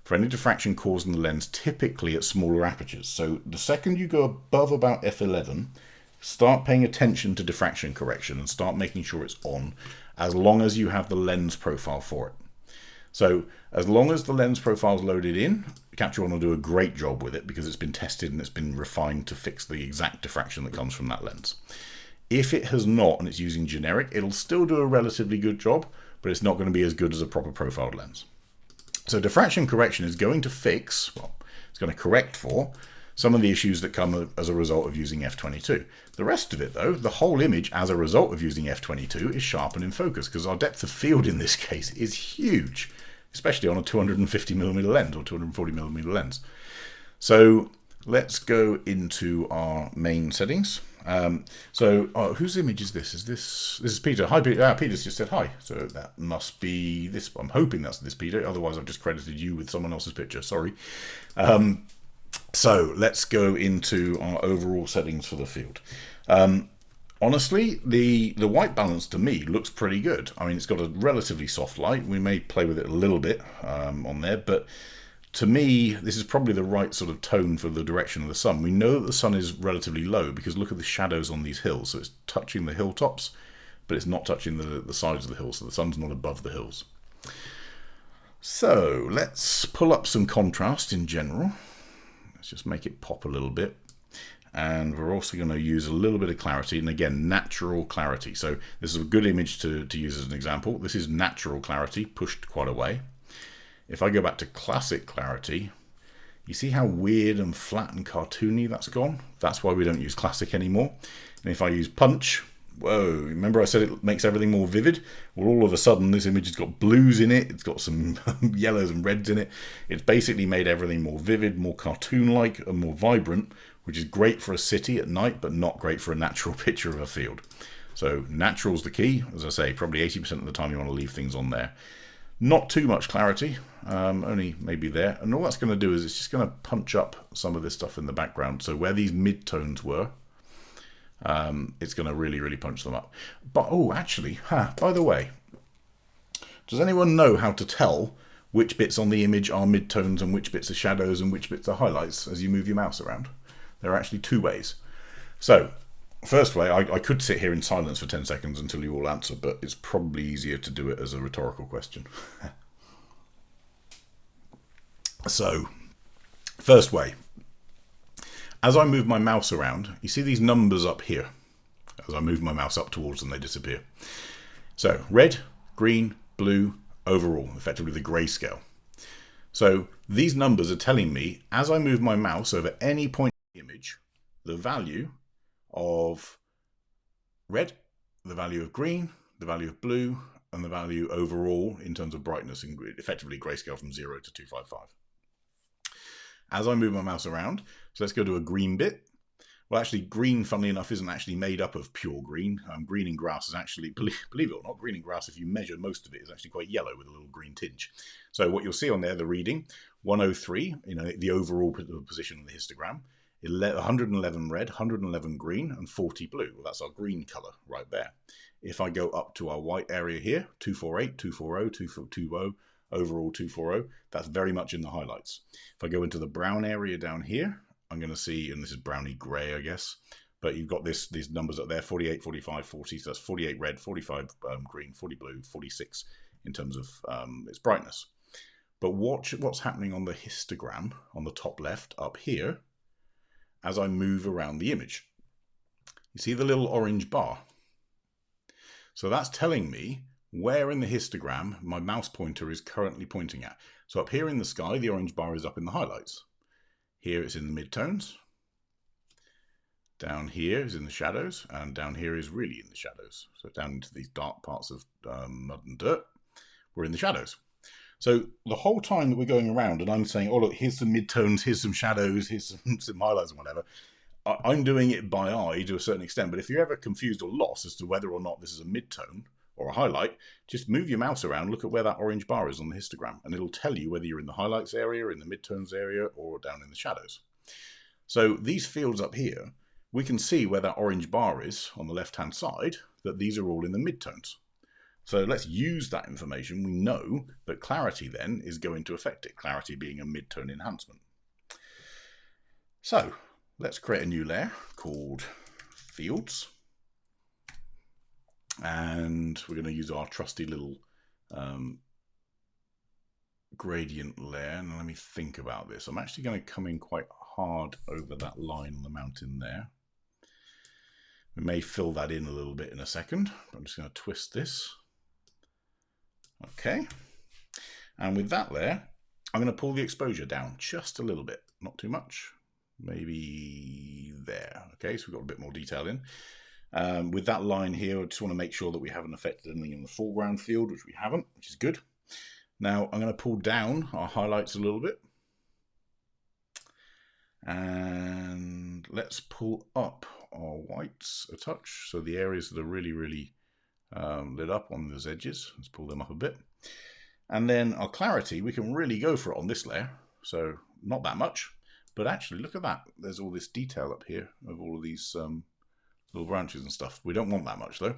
for any diffraction caused in the lens, typically at smaller apertures. So the second you go above about f11, start paying attention to diffraction correction and start making sure it's on, as long as you have the lens profile for it. So as long as the lens profile is loaded in, Capture One will do a great job with it because it's been tested and it's been refined to fix the exact diffraction that comes from that lens. If it has not and it's using generic, it'll still do a relatively good job, but it's not going to be as good as a proper profiled lens. So diffraction correction is going to fix, well, it's going to correct for some of the issues that come as a result of using f22. The rest of it though, the whole image as a result of using f22 is sharp and in focus because our depth of field in this case is huge, especially on a 250mm lens or 240mm lens. So let's go into our main settings. Whose image is this? This is Peter. Hi, Peter. Peter's just said hi. So that must be this. I'm hoping that's this Peter. Otherwise, I've just credited you with someone else's picture. Sorry. So let's go into our overall settings for the field. Honestly, the white balance to me looks pretty good. I mean, it's got a relatively soft light. We may play with it a little bit on there, but to me, this is probably the right sort of tone for the direction of the sun. We know that the sun is relatively low because look at the shadows on these hills. So it's touching the hilltops, but it's not touching the sides of the hills. So the sun's not above the hills. So let's pull up some contrast in general. Let's just make it pop a little bit. And we're also going to use a little bit of clarity, and again, natural clarity. So this is a good image to use as an example. This is natural clarity, pushed quite away. If I go back to classic clarity, you see how weird and flat and cartoony that's gone? That's why we don't use classic anymore. And if I use punch, whoa, remember I said it makes everything more vivid? Well, all of a sudden this image has got blues in it, it's got some yellows and reds in it. It's basically made everything more vivid, more cartoon-like and more vibrant, which is great for a city at night, but not great for a natural picture of a field. So natural's the key. As I say, probably 80% of the time you want to leave things on there. Not too much clarity, only maybe there. And all that's going to do is it's just going to punch up some of this stuff in the background. So where these mid-tones were, it's going to really, really punch them up. But, oh, actually, by the way, does anyone know how to tell which bits on the image are mid-tones and which bits are shadows and which bits are highlights as you move your mouse around? There are actually two ways. So, first way, I could sit here in silence for 10 seconds until you all answer, but it's probably easier to do it as a rhetorical question. So, first way. As I move my mouse around, you see these numbers up here. As I move my mouse up towards them, they disappear. So, red, green, blue, overall, effectively the grayscale. So, these numbers are telling me, as I move my mouse over any point in the image, the value of red, the value of green, the value of blue, and the value overall in terms of brightness, and effectively grayscale from 0 to 255. As I move my mouse around, so let's go to a green bit. Well, actually, green, funnily enough, isn't actually made up of pure green. Green in grass is actually, believe it or not, green in grass, if you measure most of it, is actually quite yellow with a little green tinge. So what you'll see on there, the reading, 103, the overall position on the histogram, 111 red, 111 green, and 40 blue. Well, that's our green color right there. If I go up to our white area here, 248, 240, 220, overall 240, that's very much in the highlights. If I go into the brown area down here, I'm going to see, and this is browny grey, I guess, but you've got these numbers up there, 48, 45, 40, so that's 48 red, 45 green, 40 blue, 46 in terms of its brightness. But watch what's happening on the histogram on the top left up here as I move around the image. You see the little orange bar? So that's telling me where in the histogram my mouse pointer is currently pointing at. So up here in the sky, the orange bar is up in the highlights. Here it's in the midtones. Down here is in the shadows, and down here is really in the shadows. So down into these dark parts of mud and dirt, we're in the shadows. So the whole time that we're going around and I'm saying, oh look, here's some midtones, here's some shadows, here's some highlights and whatever, I'm doing it by eye to a certain extent. But if you're ever confused or lost as to whether or not this is a midtone or a highlight, just move your mouse around, look at where that orange bar is on the histogram, and it'll tell you whether you're in the highlights area, in the midtones area, or down in the shadows. So these fields up here, we can see where that orange bar is on the left-hand side, that these are all in the midtones. So let's use that information. We know that clarity then is going to affect it, clarity being a midtone enhancement. So let's create a new layer called fields. And we're going to use our trusty little gradient layer. And let me think about this. I'm actually going to come in quite hard over that line on the mountain there. We may fill that in a little bit in a second. But I'm just going to twist this. Okay. And with that layer, I'm going to pull the exposure down just a little bit. Not too much. Maybe there. Okay, so we've got a bit more detail in. With that line here, I just want to make sure that we haven't affected anything in the foreground field, which we haven't, which is good. Now I'm going to pull down our highlights a little bit. And let's pull up our whites a touch. So the areas that are really lit up on those edges, let's pull them up a bit. And then our clarity, we can really go for it on this layer. So not that much, but actually look at that. There's all this detail up here of all of these little branches and stuff. We don't want that much though.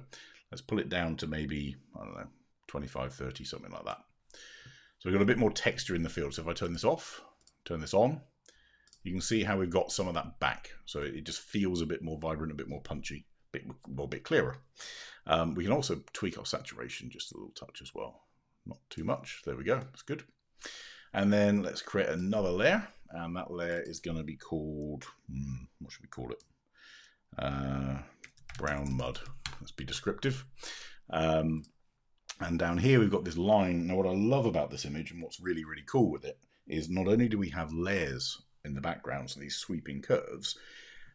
Let's pull it down to maybe, I don't know, 25, 30, something like that. So we've got a bit more texture in the field. So if I turn this off, turn this on, you can see how we've got some of that back. So it just feels a bit more vibrant, a bit more punchy, a bit clearer. We can also tweak our saturation just a little touch as well. Not too much. There we go. That's good. And then let's create another layer. And that layer is going to be called, what should we call it? Brown mud. Let's be descriptive. And down here we've got this line. Now what I love about this image and what's really cool with it is not only do we have layers in the background, so these sweeping curves,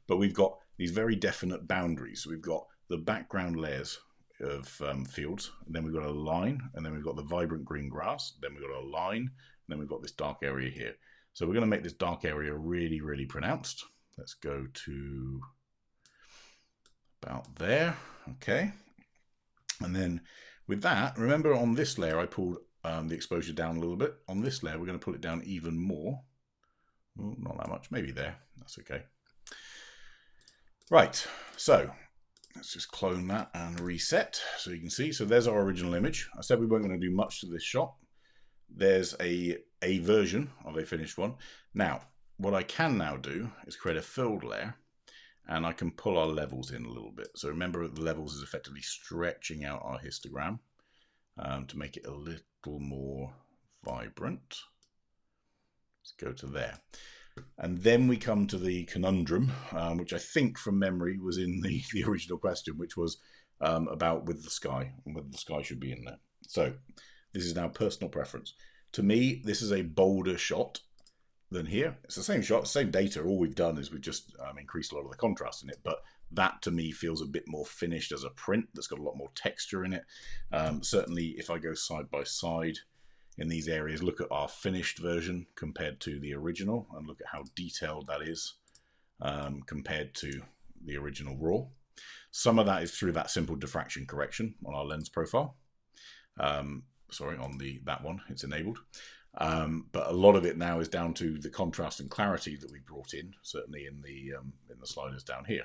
but we've got these very definite boundaries. So we've got the background layers of fields, and then we've got a line, and then we've got the vibrant green grass, then we've got a line, and then we've got this dark area here. So we're going to make this dark area really pronounced. Let's go to about there. Okay. And then with that, remember on this layer, I pulled the exposure down a little bit. On this layer, we're going to pull it down even more. Ooh, not that much, maybe there. That's okay. Right. So let's just clone that and reset so you can see. So there's our original image. I said we weren't going to do much to this shot. There's a version of a finished one. Now, what I can now do is create a filled layer, and I can pull our levels in a little bit. So remember, the levels is effectively stretching out our histogram to make it a little more vibrant. Let's go to there. And then we come to the conundrum, which I think from memory was in the original question, which was about with the sky, and whether the sky should be in there. So this is now personal preference. To me, this is a bolder shot than here. It's the same shot, same data. All we've done is we've just increased a lot of the contrast in it. But that to me feels a bit more finished as a print that's got a lot more texture in it. Certainly if I go side by side in these areas, look at our finished version compared to the original, and look at how detailed that is compared to the original raw. Some of that is through that simple diffraction correction on our lens profile. Sorry, on that one, it's enabled. But a lot of it now is down to the contrast and clarity that we brought in, certainly in the sliders down here.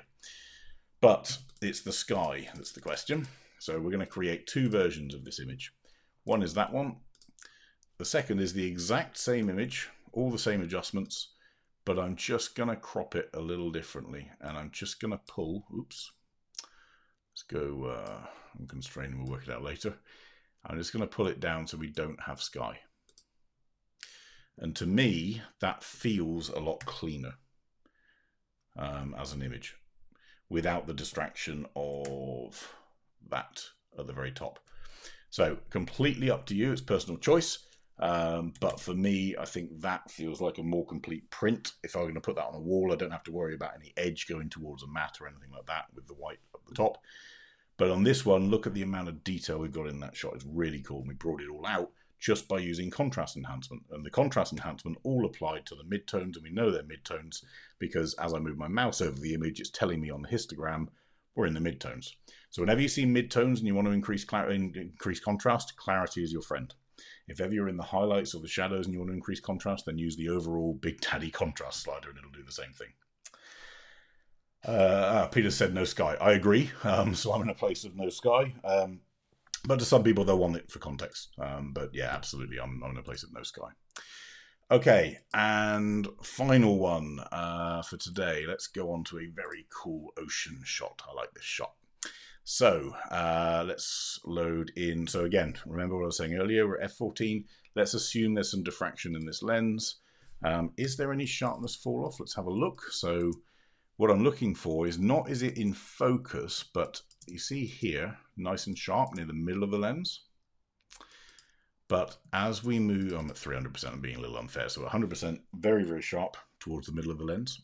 But it's the sky that's the question. So we're going to create two versions of this image. One is that one. The second is the exact same image, all the same adjustments, but I'm just going to crop it a little differently. And I'm just going to pull, oops, let's go, I'm constrained, we'll work it out later. I'm just going to pull it down so we don't have sky. And to me, that feels a lot cleaner as an image, without the distraction of that at the very top. So completely up to you, it's personal choice. But for me, I think that feels like a more complete print. If I'm going to put that on a wall, I don't have to worry about any edge going towards a mat or anything like that with the white up the top. But on this one, look at the amount of detail we've got in that shot. It's really cool. We brought it all out just by using contrast enhancement. And the contrast enhancement all applied to the midtones, and we know they're midtones because as I move my mouse over the image, it's telling me on the histogram we're in the midtones. So whenever you see midtones and you want to increase contrast, clarity is your friend. If ever you're in the highlights or the shadows and you want to increase contrast, then use the overall Big Daddy contrast slider and it'll do the same thing. Peter said no sky. I agree. So I'm in a place of no sky. But to some people, they'll want it for context. But yeah, absolutely, I'm in a place of no sky. Okay, and final one for today. Let's go on to a very cool ocean shot. I like this shot. So let's load in. So again, remember what I was saying earlier, we're at f14. Let's assume there's some diffraction in this lens. Is there any sharpness fall off? Let's have a look. So what I'm looking for is not is it in focus, but you see here, nice and sharp near the middle of the lens. But as we move, I'm at 300%, I'm being a little unfair, so 100%, very, very sharp towards the middle of the lens.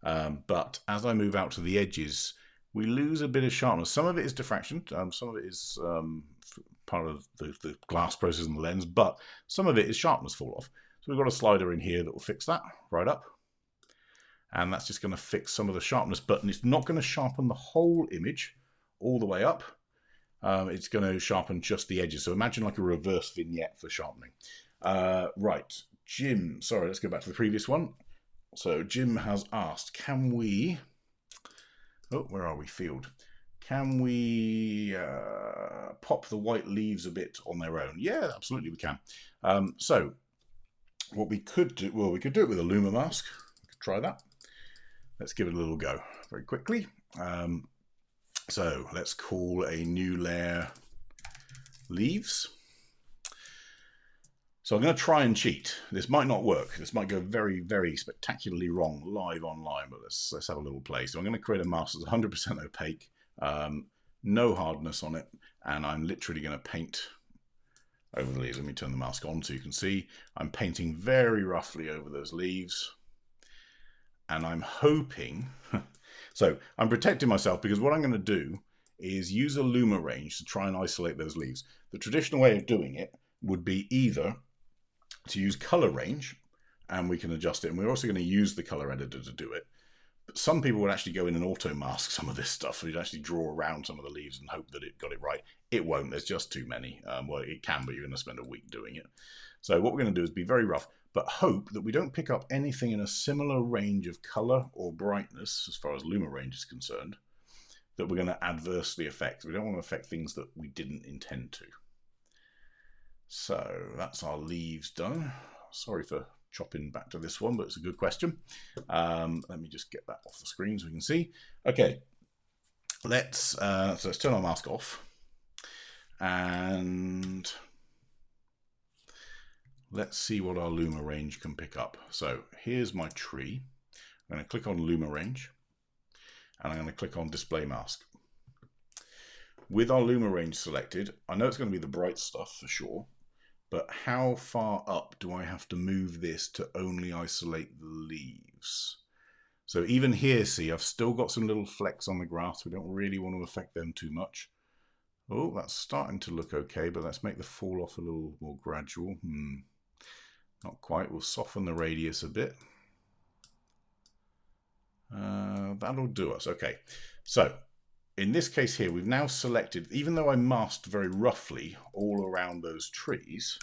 But as I move out to the edges, we lose a bit of sharpness. Some of it is diffraction, some of it is part of the glass process in the lens, but some of it is sharpness fall off. So we've got a slider in here that will fix that right up. And that's just going to fix some of the sharpness, but it's not going to sharpen the whole image all the way up. It's going to sharpen just the edges. So imagine like a reverse vignette for sharpening. Right, Jim, sorry, let's go back to the previous one. So Jim has asked, can we, oh, where are we, field? Can we pop the white leaves a bit on their own? Yeah, absolutely we can. So what we could do, well, we could do it with a Luma mask. We could try that. Let's give it a little go very quickly. So let's call a new layer leaves. So I'm going to try and cheat. This might not work. This might go very, very spectacularly wrong live online, but let's have a little play. So I'm going to create a mask that's 100% opaque, no hardness on it, and I'm literally going to paint over the leaves. Let me turn the mask on so you can see. I'm painting very roughly over those leaves. And I'm hoping, so I'm protecting myself because what I'm going to do is use a Luma range to try and isolate those leaves. The traditional way of doing it would be either to use color range, and we can adjust it, and we're also going to use the color editor to do it. But some people would actually go in and auto mask some of this stuff. We'd actually draw around some of the leaves and hope that it got it right. It won't, there's just too many. Well, it can, but you're going to spend a week doing it. So what we're going to do is be very rough, but hope that we don't pick up anything in a similar range of color or brightness, as far as Luma range is concerned, that we're going to adversely affect. We don't want to affect things that we didn't intend to. So that's our leaves done. Sorry for chopping back to this one, but it's a good question. Let me just get that off the screen so we can see. Okay, so let's turn our mask off and let's see what our Luma range can pick up. So here's my tree. I'm going to click on Luma range and I'm going to click on display mask. With our Luma range selected, I know it's going to be the bright stuff for sure, but how far up do I have to move this to only isolate the leaves? So even here, see, I've still got some little flecks on the grass. We don't really want to affect them too much. Oh, that's starting to look okay, but let's make the fall off a little more gradual. Not quite. We'll soften the radius a bit. That'll do us. Okay. So in this case here, we've now selected, even though I masked very roughly all around those trees,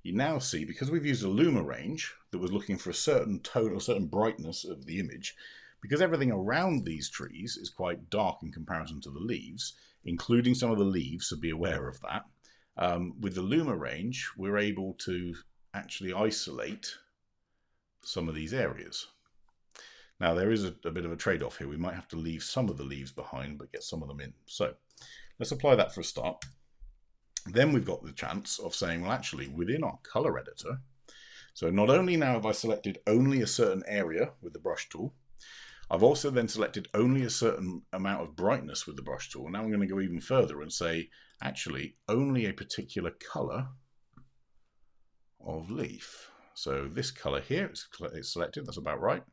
you now see, because we've used a Luma range that was looking for a certain tone or certain brightness of the image, because everything around these trees is quite dark in comparison to the leaves, including some of the leaves, so be aware of that. With the Luma range, we're able to actually isolate some of these areas. Now there is a bit of a trade-off here. We might have to leave some of the leaves behind, but get some of them in. So let's apply that for a start. Then we've got the chance of saying, well, actually, within our color editor, so not only now have I selected only a certain area with the brush tool, I've also then selected only a certain amount of brightness with the brush tool. Now I'm going to go even further and say, actually, only a particular color of leaf. So this color here, it's selected, that's about right.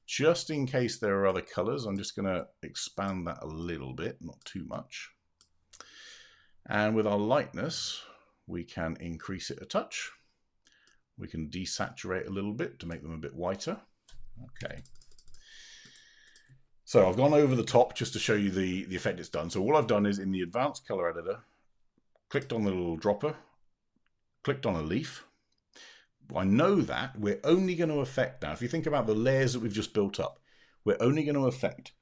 Just in case there are other colors, I'm just going to expand that a little bit, not too much. And with our lightness, we can increase it a touch. We can desaturate a little bit to make them a bit whiter. Okay. So I've gone over the top just to show you the effect it's done. So all I've done is in the advanced color editor, clicked on the little dropper, clicked on a leaf. I know that we're only going to affect now, if you think about the layers that we've just built up, we're only going to affect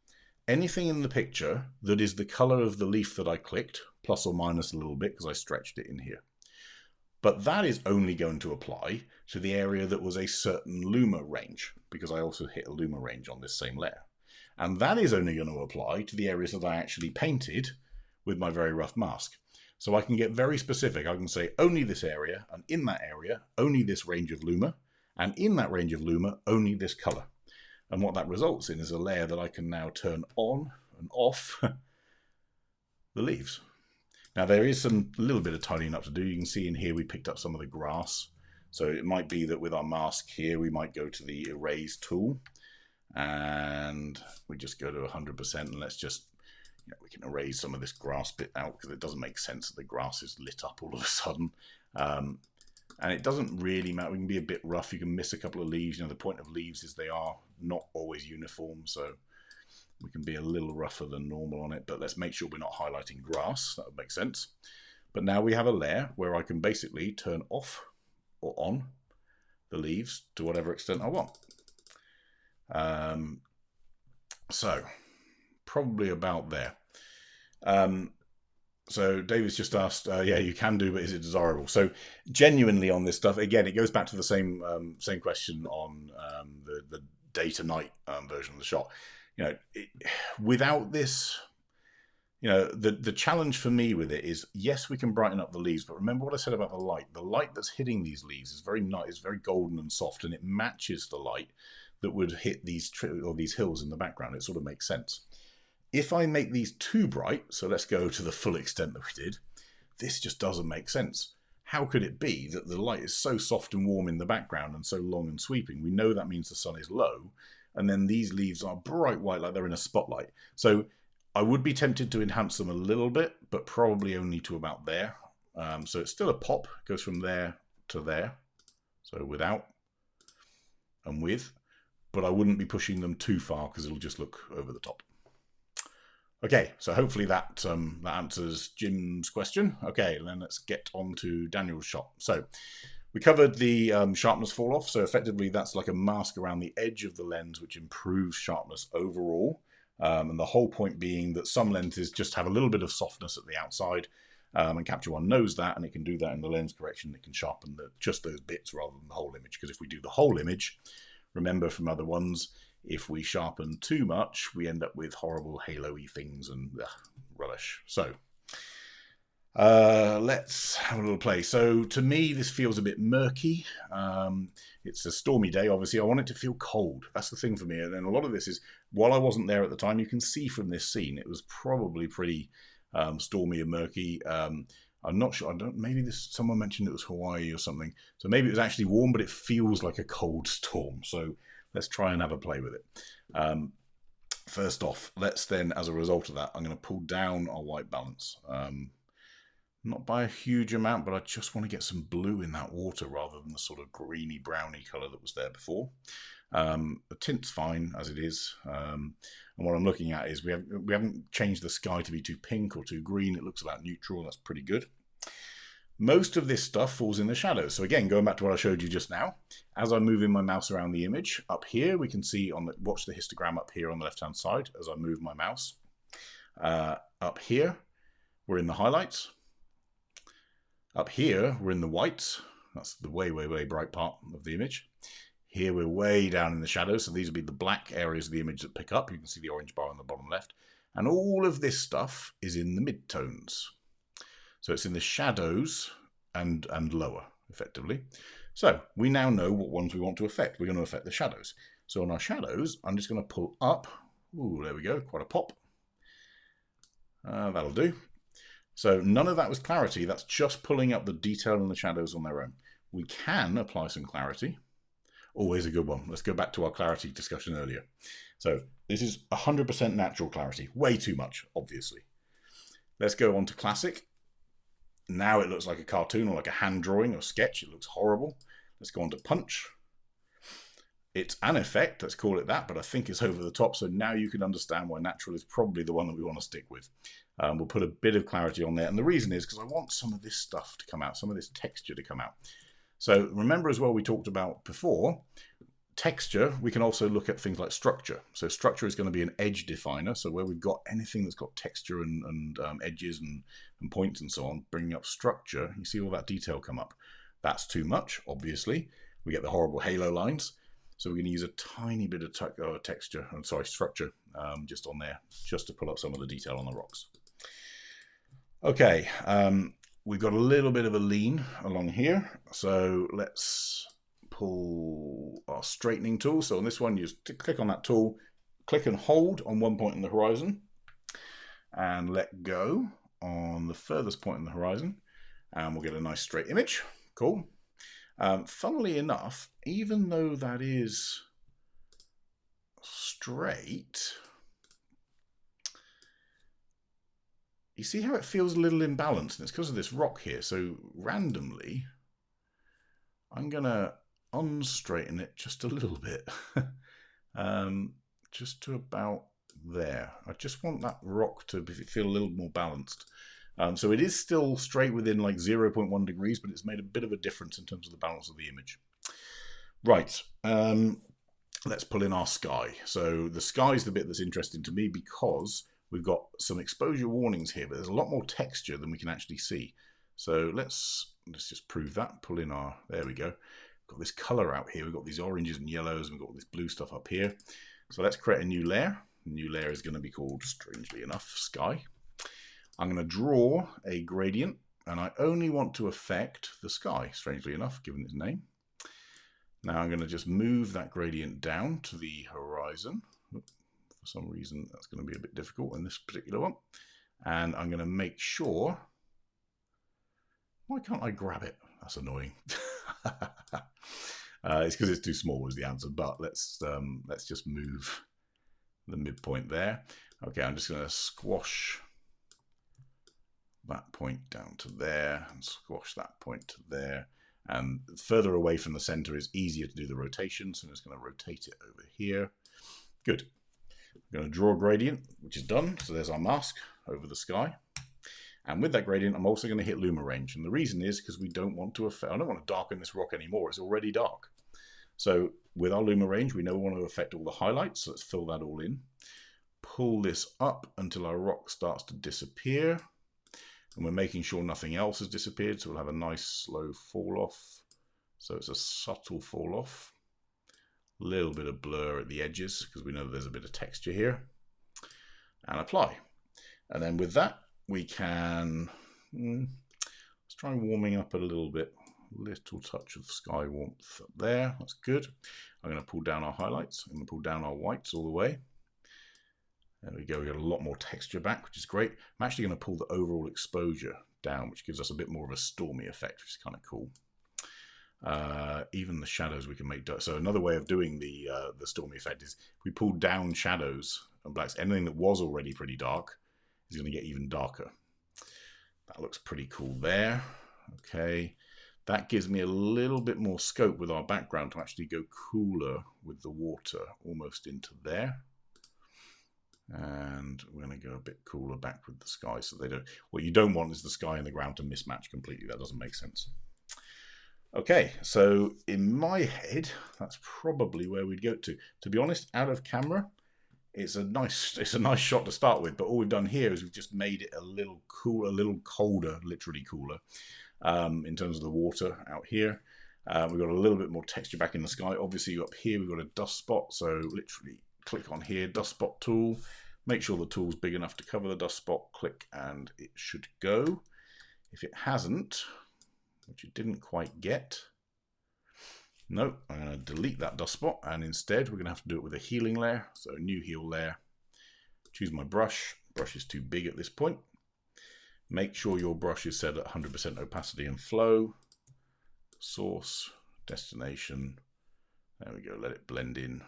anything in the picture that is the color of the leaf that I clicked, plus or minus a little bit because I stretched it in here. But that is only going to apply to the area that was a certain luma range, because I also hit a luma range on this same layer. And that is only going to apply to the areas that I actually painted with my very rough mask. So I can get very specific. I can say only this area, and in that area, only this range of luma, and in that range of luma, only this color. And what that results in is a layer that I can now turn on and off the leaves. Now there is a little bit of tidying up to do. You can see in here we picked up some of the grass. So it might be that with our mask here, we might go to the erase tool and we just go to 100% and let's just, we can erase some of this grass bit out because it doesn't make sense that the grass is lit up all of a sudden. And it doesn't really matter. We can be a bit rough. You can miss a couple of leaves. The point of leaves is they are not always uniform. So we can be a little rougher than normal on it, but let's make sure we're not highlighting grass. That would make sense. But now we have a layer where I can basically turn off or on the leaves to whatever extent I want. So probably about there. So David's just asked, yeah, you can do, but is it desirable? So genuinely on this stuff, again, it goes back to the same question on the day to night version of the shot. Without this, the challenge for me with it is, yes, we can brighten up the leaves, but remember what I said about the light. The light that's hitting these leaves is very nice, it's very golden and soft, and it matches the light that would hit these hills in the background. It sort of makes sense. If I make these too bright, so let's go to the full extent that we did, this just doesn't make sense. How could it be that the light is so soft and warm in the background and so long and sweeping? We know that means the sun is low, and then these leaves are bright white like they're in a spotlight. So I would be tempted to enhance them a little bit, but probably only to about there. So it's still a pop, it goes from there to there. So without and with, but I wouldn't be pushing them too far because it'll just look over the top. Okay, so hopefully that answers Jim's question. Okay, then let's get on to Daniel's shot. So we covered the sharpness fall off. So effectively that's like a mask around the edge of the lens, which improves sharpness overall. And the whole point being that some lenses just have a little bit of softness at the outside, and Capture One knows that, and it can do that in the lens correction. It can sharpen just those bits rather than the whole image. Because if we do the whole image, remember from other ones, if we sharpen too much, we end up with horrible halo-y things and rubbish. So let's have a little play. So to me, this feels a bit murky. It's a stormy day, obviously. I want it to feel cold. That's the thing for me. And then a lot of this is, while I wasn't there at the time, you can see from this scene, it was probably pretty stormy and murky. I'm not sure. Maybe someone mentioned it was Hawaii or something. So maybe it was actually warm, but it feels like a cold storm. So let's try and have a play with it. First off, let's then, as a result of that, I'm going to pull down our white balance. Not by a huge amount, but I just want to get some blue in that water rather than the sort of greeny browny colour that was there before. The tint's fine as it is. And what I'm looking at is we haven't changed the sky to be too pink or too green. It looks about neutral. That's pretty good. Most of this stuff falls in the shadows. So again, going back to what I showed you just now, as I'm moving my mouse around the image, up here we can see watch the histogram up here on the left-hand side as I move my mouse. Up here, we're in the highlights. Up here, we're in the whites. That's the way, way, way bright part of the image. Here, we're way down in the shadows. So these will be the black areas of the image that pick up. You can see the orange bar on the bottom left. And all of this stuff is in the midtones. So it's in the shadows and lower, effectively. So we now know what ones we want to affect. We're going to affect the shadows. So on our shadows, I'm just going to pull up. Ooh, there we go, quite a pop. That'll do. So none of that was clarity, that's just pulling up the detail and the shadows on their own. We can apply some clarity. Always a good one. Let's go back to our clarity discussion earlier. So this is 100% natural clarity. Way too much, obviously. Let's go on to classic. Now it looks like a cartoon or like a hand drawing or sketch. It looks horrible. Let's go on to punch. It's an effect, let's call it that, but I think it's over the top. So now you can understand why natural is probably the one that we want to stick with. We'll put a bit of clarity on there. And the reason is because I want some of this stuff to come out, some of this texture to come out. So remember as well, we talked about before, texture, we can also look at things like structure. So structure is going to be an edge definer. So where we've got anything that's got texture and edges and points and so on, bringing up structure, you see all that detail come up. That's too much, obviously. We get the horrible halo lines. So we're going to use a tiny bit of structure just on there, just to pull up some of the detail on the rocks. Okay, we've got a little bit of a lean along here. So let's pull our straightening tool. So on this one, you just click on that tool, click and hold on one point in the horizon, and let go on the furthest point in the horizon, and we'll get a nice straight image. Cool. Funnily enough, even though that is straight, you see how it feels a little imbalanced, and it's because of this rock here. So randomly, I'm going to unstraighten it just a little bit, just to about there. I just want that rock to feel a little more balanced. So it is still straight within like 0.1 degrees, but it's made a bit of a difference in terms of the balance of the image. Right, let's pull in our sky. So the sky is the bit that's interesting to me because we've got some exposure warnings here, but there's a lot more texture than we can actually see. So let's just prove that. Pull in our, there we go. Got this color out here. We've got these oranges and yellows, and we've got this blue stuff up here. So let's create a new layer. The new layer is going to be called, strangely enough, sky. I'm going to draw a gradient, and I only want to affect the sky, strangely enough, given its name. Now I'm going to just move that gradient down to the horizon. For some reason, that's going to be a bit difficult in this particular one. And I'm going to make sure... Why can't I grab it? That's annoying. It's because it's too small was the answer, but let's just move the midpoint there. Okay, I'm just going to squash that point down to there and squash that point to there. And further away from the center is easier to do the rotation, so I'm just going to rotate it over here. Good. I'm going to draw a gradient, which is done. So there's our mask over the sky. And with that gradient, I'm also going to hit luma range. And the reason is because we don't want to affect, I don't want to darken this rock anymore. It's already dark. So with our luma range, we know we want to affect all the highlights. So let's fill that all in. Pull this up until our rock starts to disappear. And we're making sure nothing else has disappeared. So we'll have a nice slow fall off. So it's a subtle fall off. A little bit of blur at the edges because we know there's a bit of texture here. And apply. And then with that, we can, let's try warming up a little bit. Little touch of sky warmth up there. That's good. I'm going to pull down our highlights. I'm going to pull down our whites all the way. There we go. We got a lot more texture back, which is great. I'm actually going to pull the overall exposure down, which gives us a bit more of a stormy effect, which is kind of cool. Even the shadows we can make dark. So another way of doing the stormy effect is we pull down shadows and blacks. Anything that was already pretty dark is going to get even darker. That looks pretty cool there. Okay. That gives me a little bit more scope with our background to actually go cooler with the water almost into there. And we're going to go a bit cooler back with the sky so they don't, what you don't want is the sky and the ground to mismatch completely. That doesn't make sense. Okay, so in my head, that's probably where we'd go to. To be honest, out of camera, it's a nice shot to start with, but all we've done here is we've just made it a little cooler, a little colder, literally cooler, in terms of the water out here. We've got a little bit more texture back in the sky. Obviously up here we've got a dust spot, so literally click on here, dust spot tool, make sure the tool's big enough to cover the dust spot, click, and it should go. If it hasn't, which it didn't quite get, No, I'm going to delete that dust spot, and instead we're going to have to do it with a healing layer. So new heal layer, choose my brush. Brush is too big at this point. Make sure your brush is set at 100% opacity and flow. Source, destination. There we go, let it blend in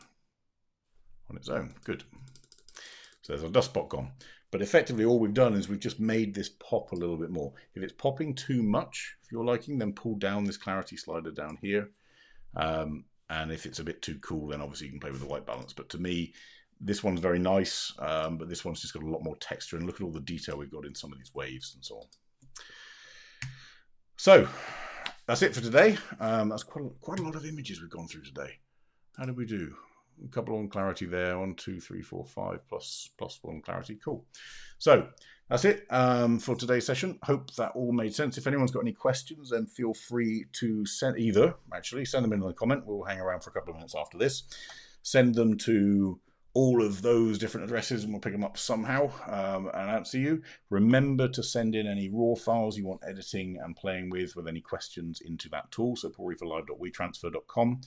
on its own. Good. So there's our dust spot gone. But effectively all we've done is we've just made this pop a little bit more. If it's popping too much, if you're liking, then pull down this clarity slider down here. And if it's a bit too cool, then obviously you can play with the white balance. But to me, this one's very nice, but this one's just got a lot more texture. And look at all the detail we've got in some of these waves and so on. So that's it for today. That's quite a lot of images we've gone through today. How did we do? A couple on clarity there. 1, 2, 3, 4, 5 plus 1 clarity. Cool. So that's it for today's session. Hope that all made sense. If anyone's got any questions, then feel free to send send them in a comment. We'll hang around for a couple of minutes after this. Send them to all of those different addresses and we'll pick them up somehow and answer you. Remember to send in any raw files you want editing and playing with any questions into that tool. So paulreeferlive.wetransfer.com.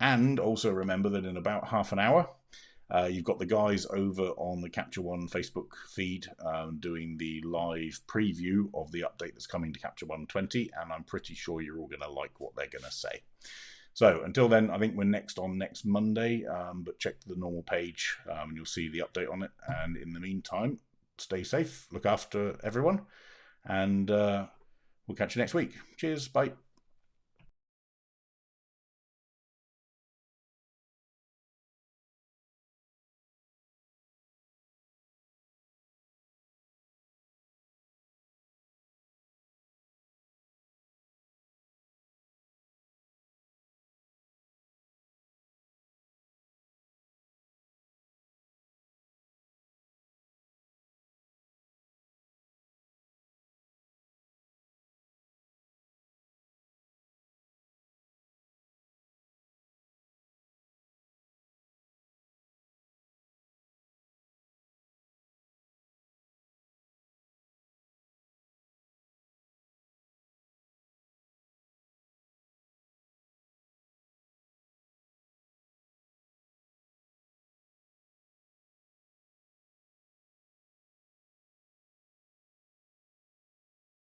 And also remember that in about half an hour, you've got the guys over on the Capture One Facebook feed doing the live preview of the update that's coming to Capture One 20, and I'm pretty sure you're all going to like what they're going to say. So until then, I think we're next Monday, but check the normal page and you'll see the update on it. And in the meantime, stay safe, look after everyone, and we'll catch you next week. Cheers, bye.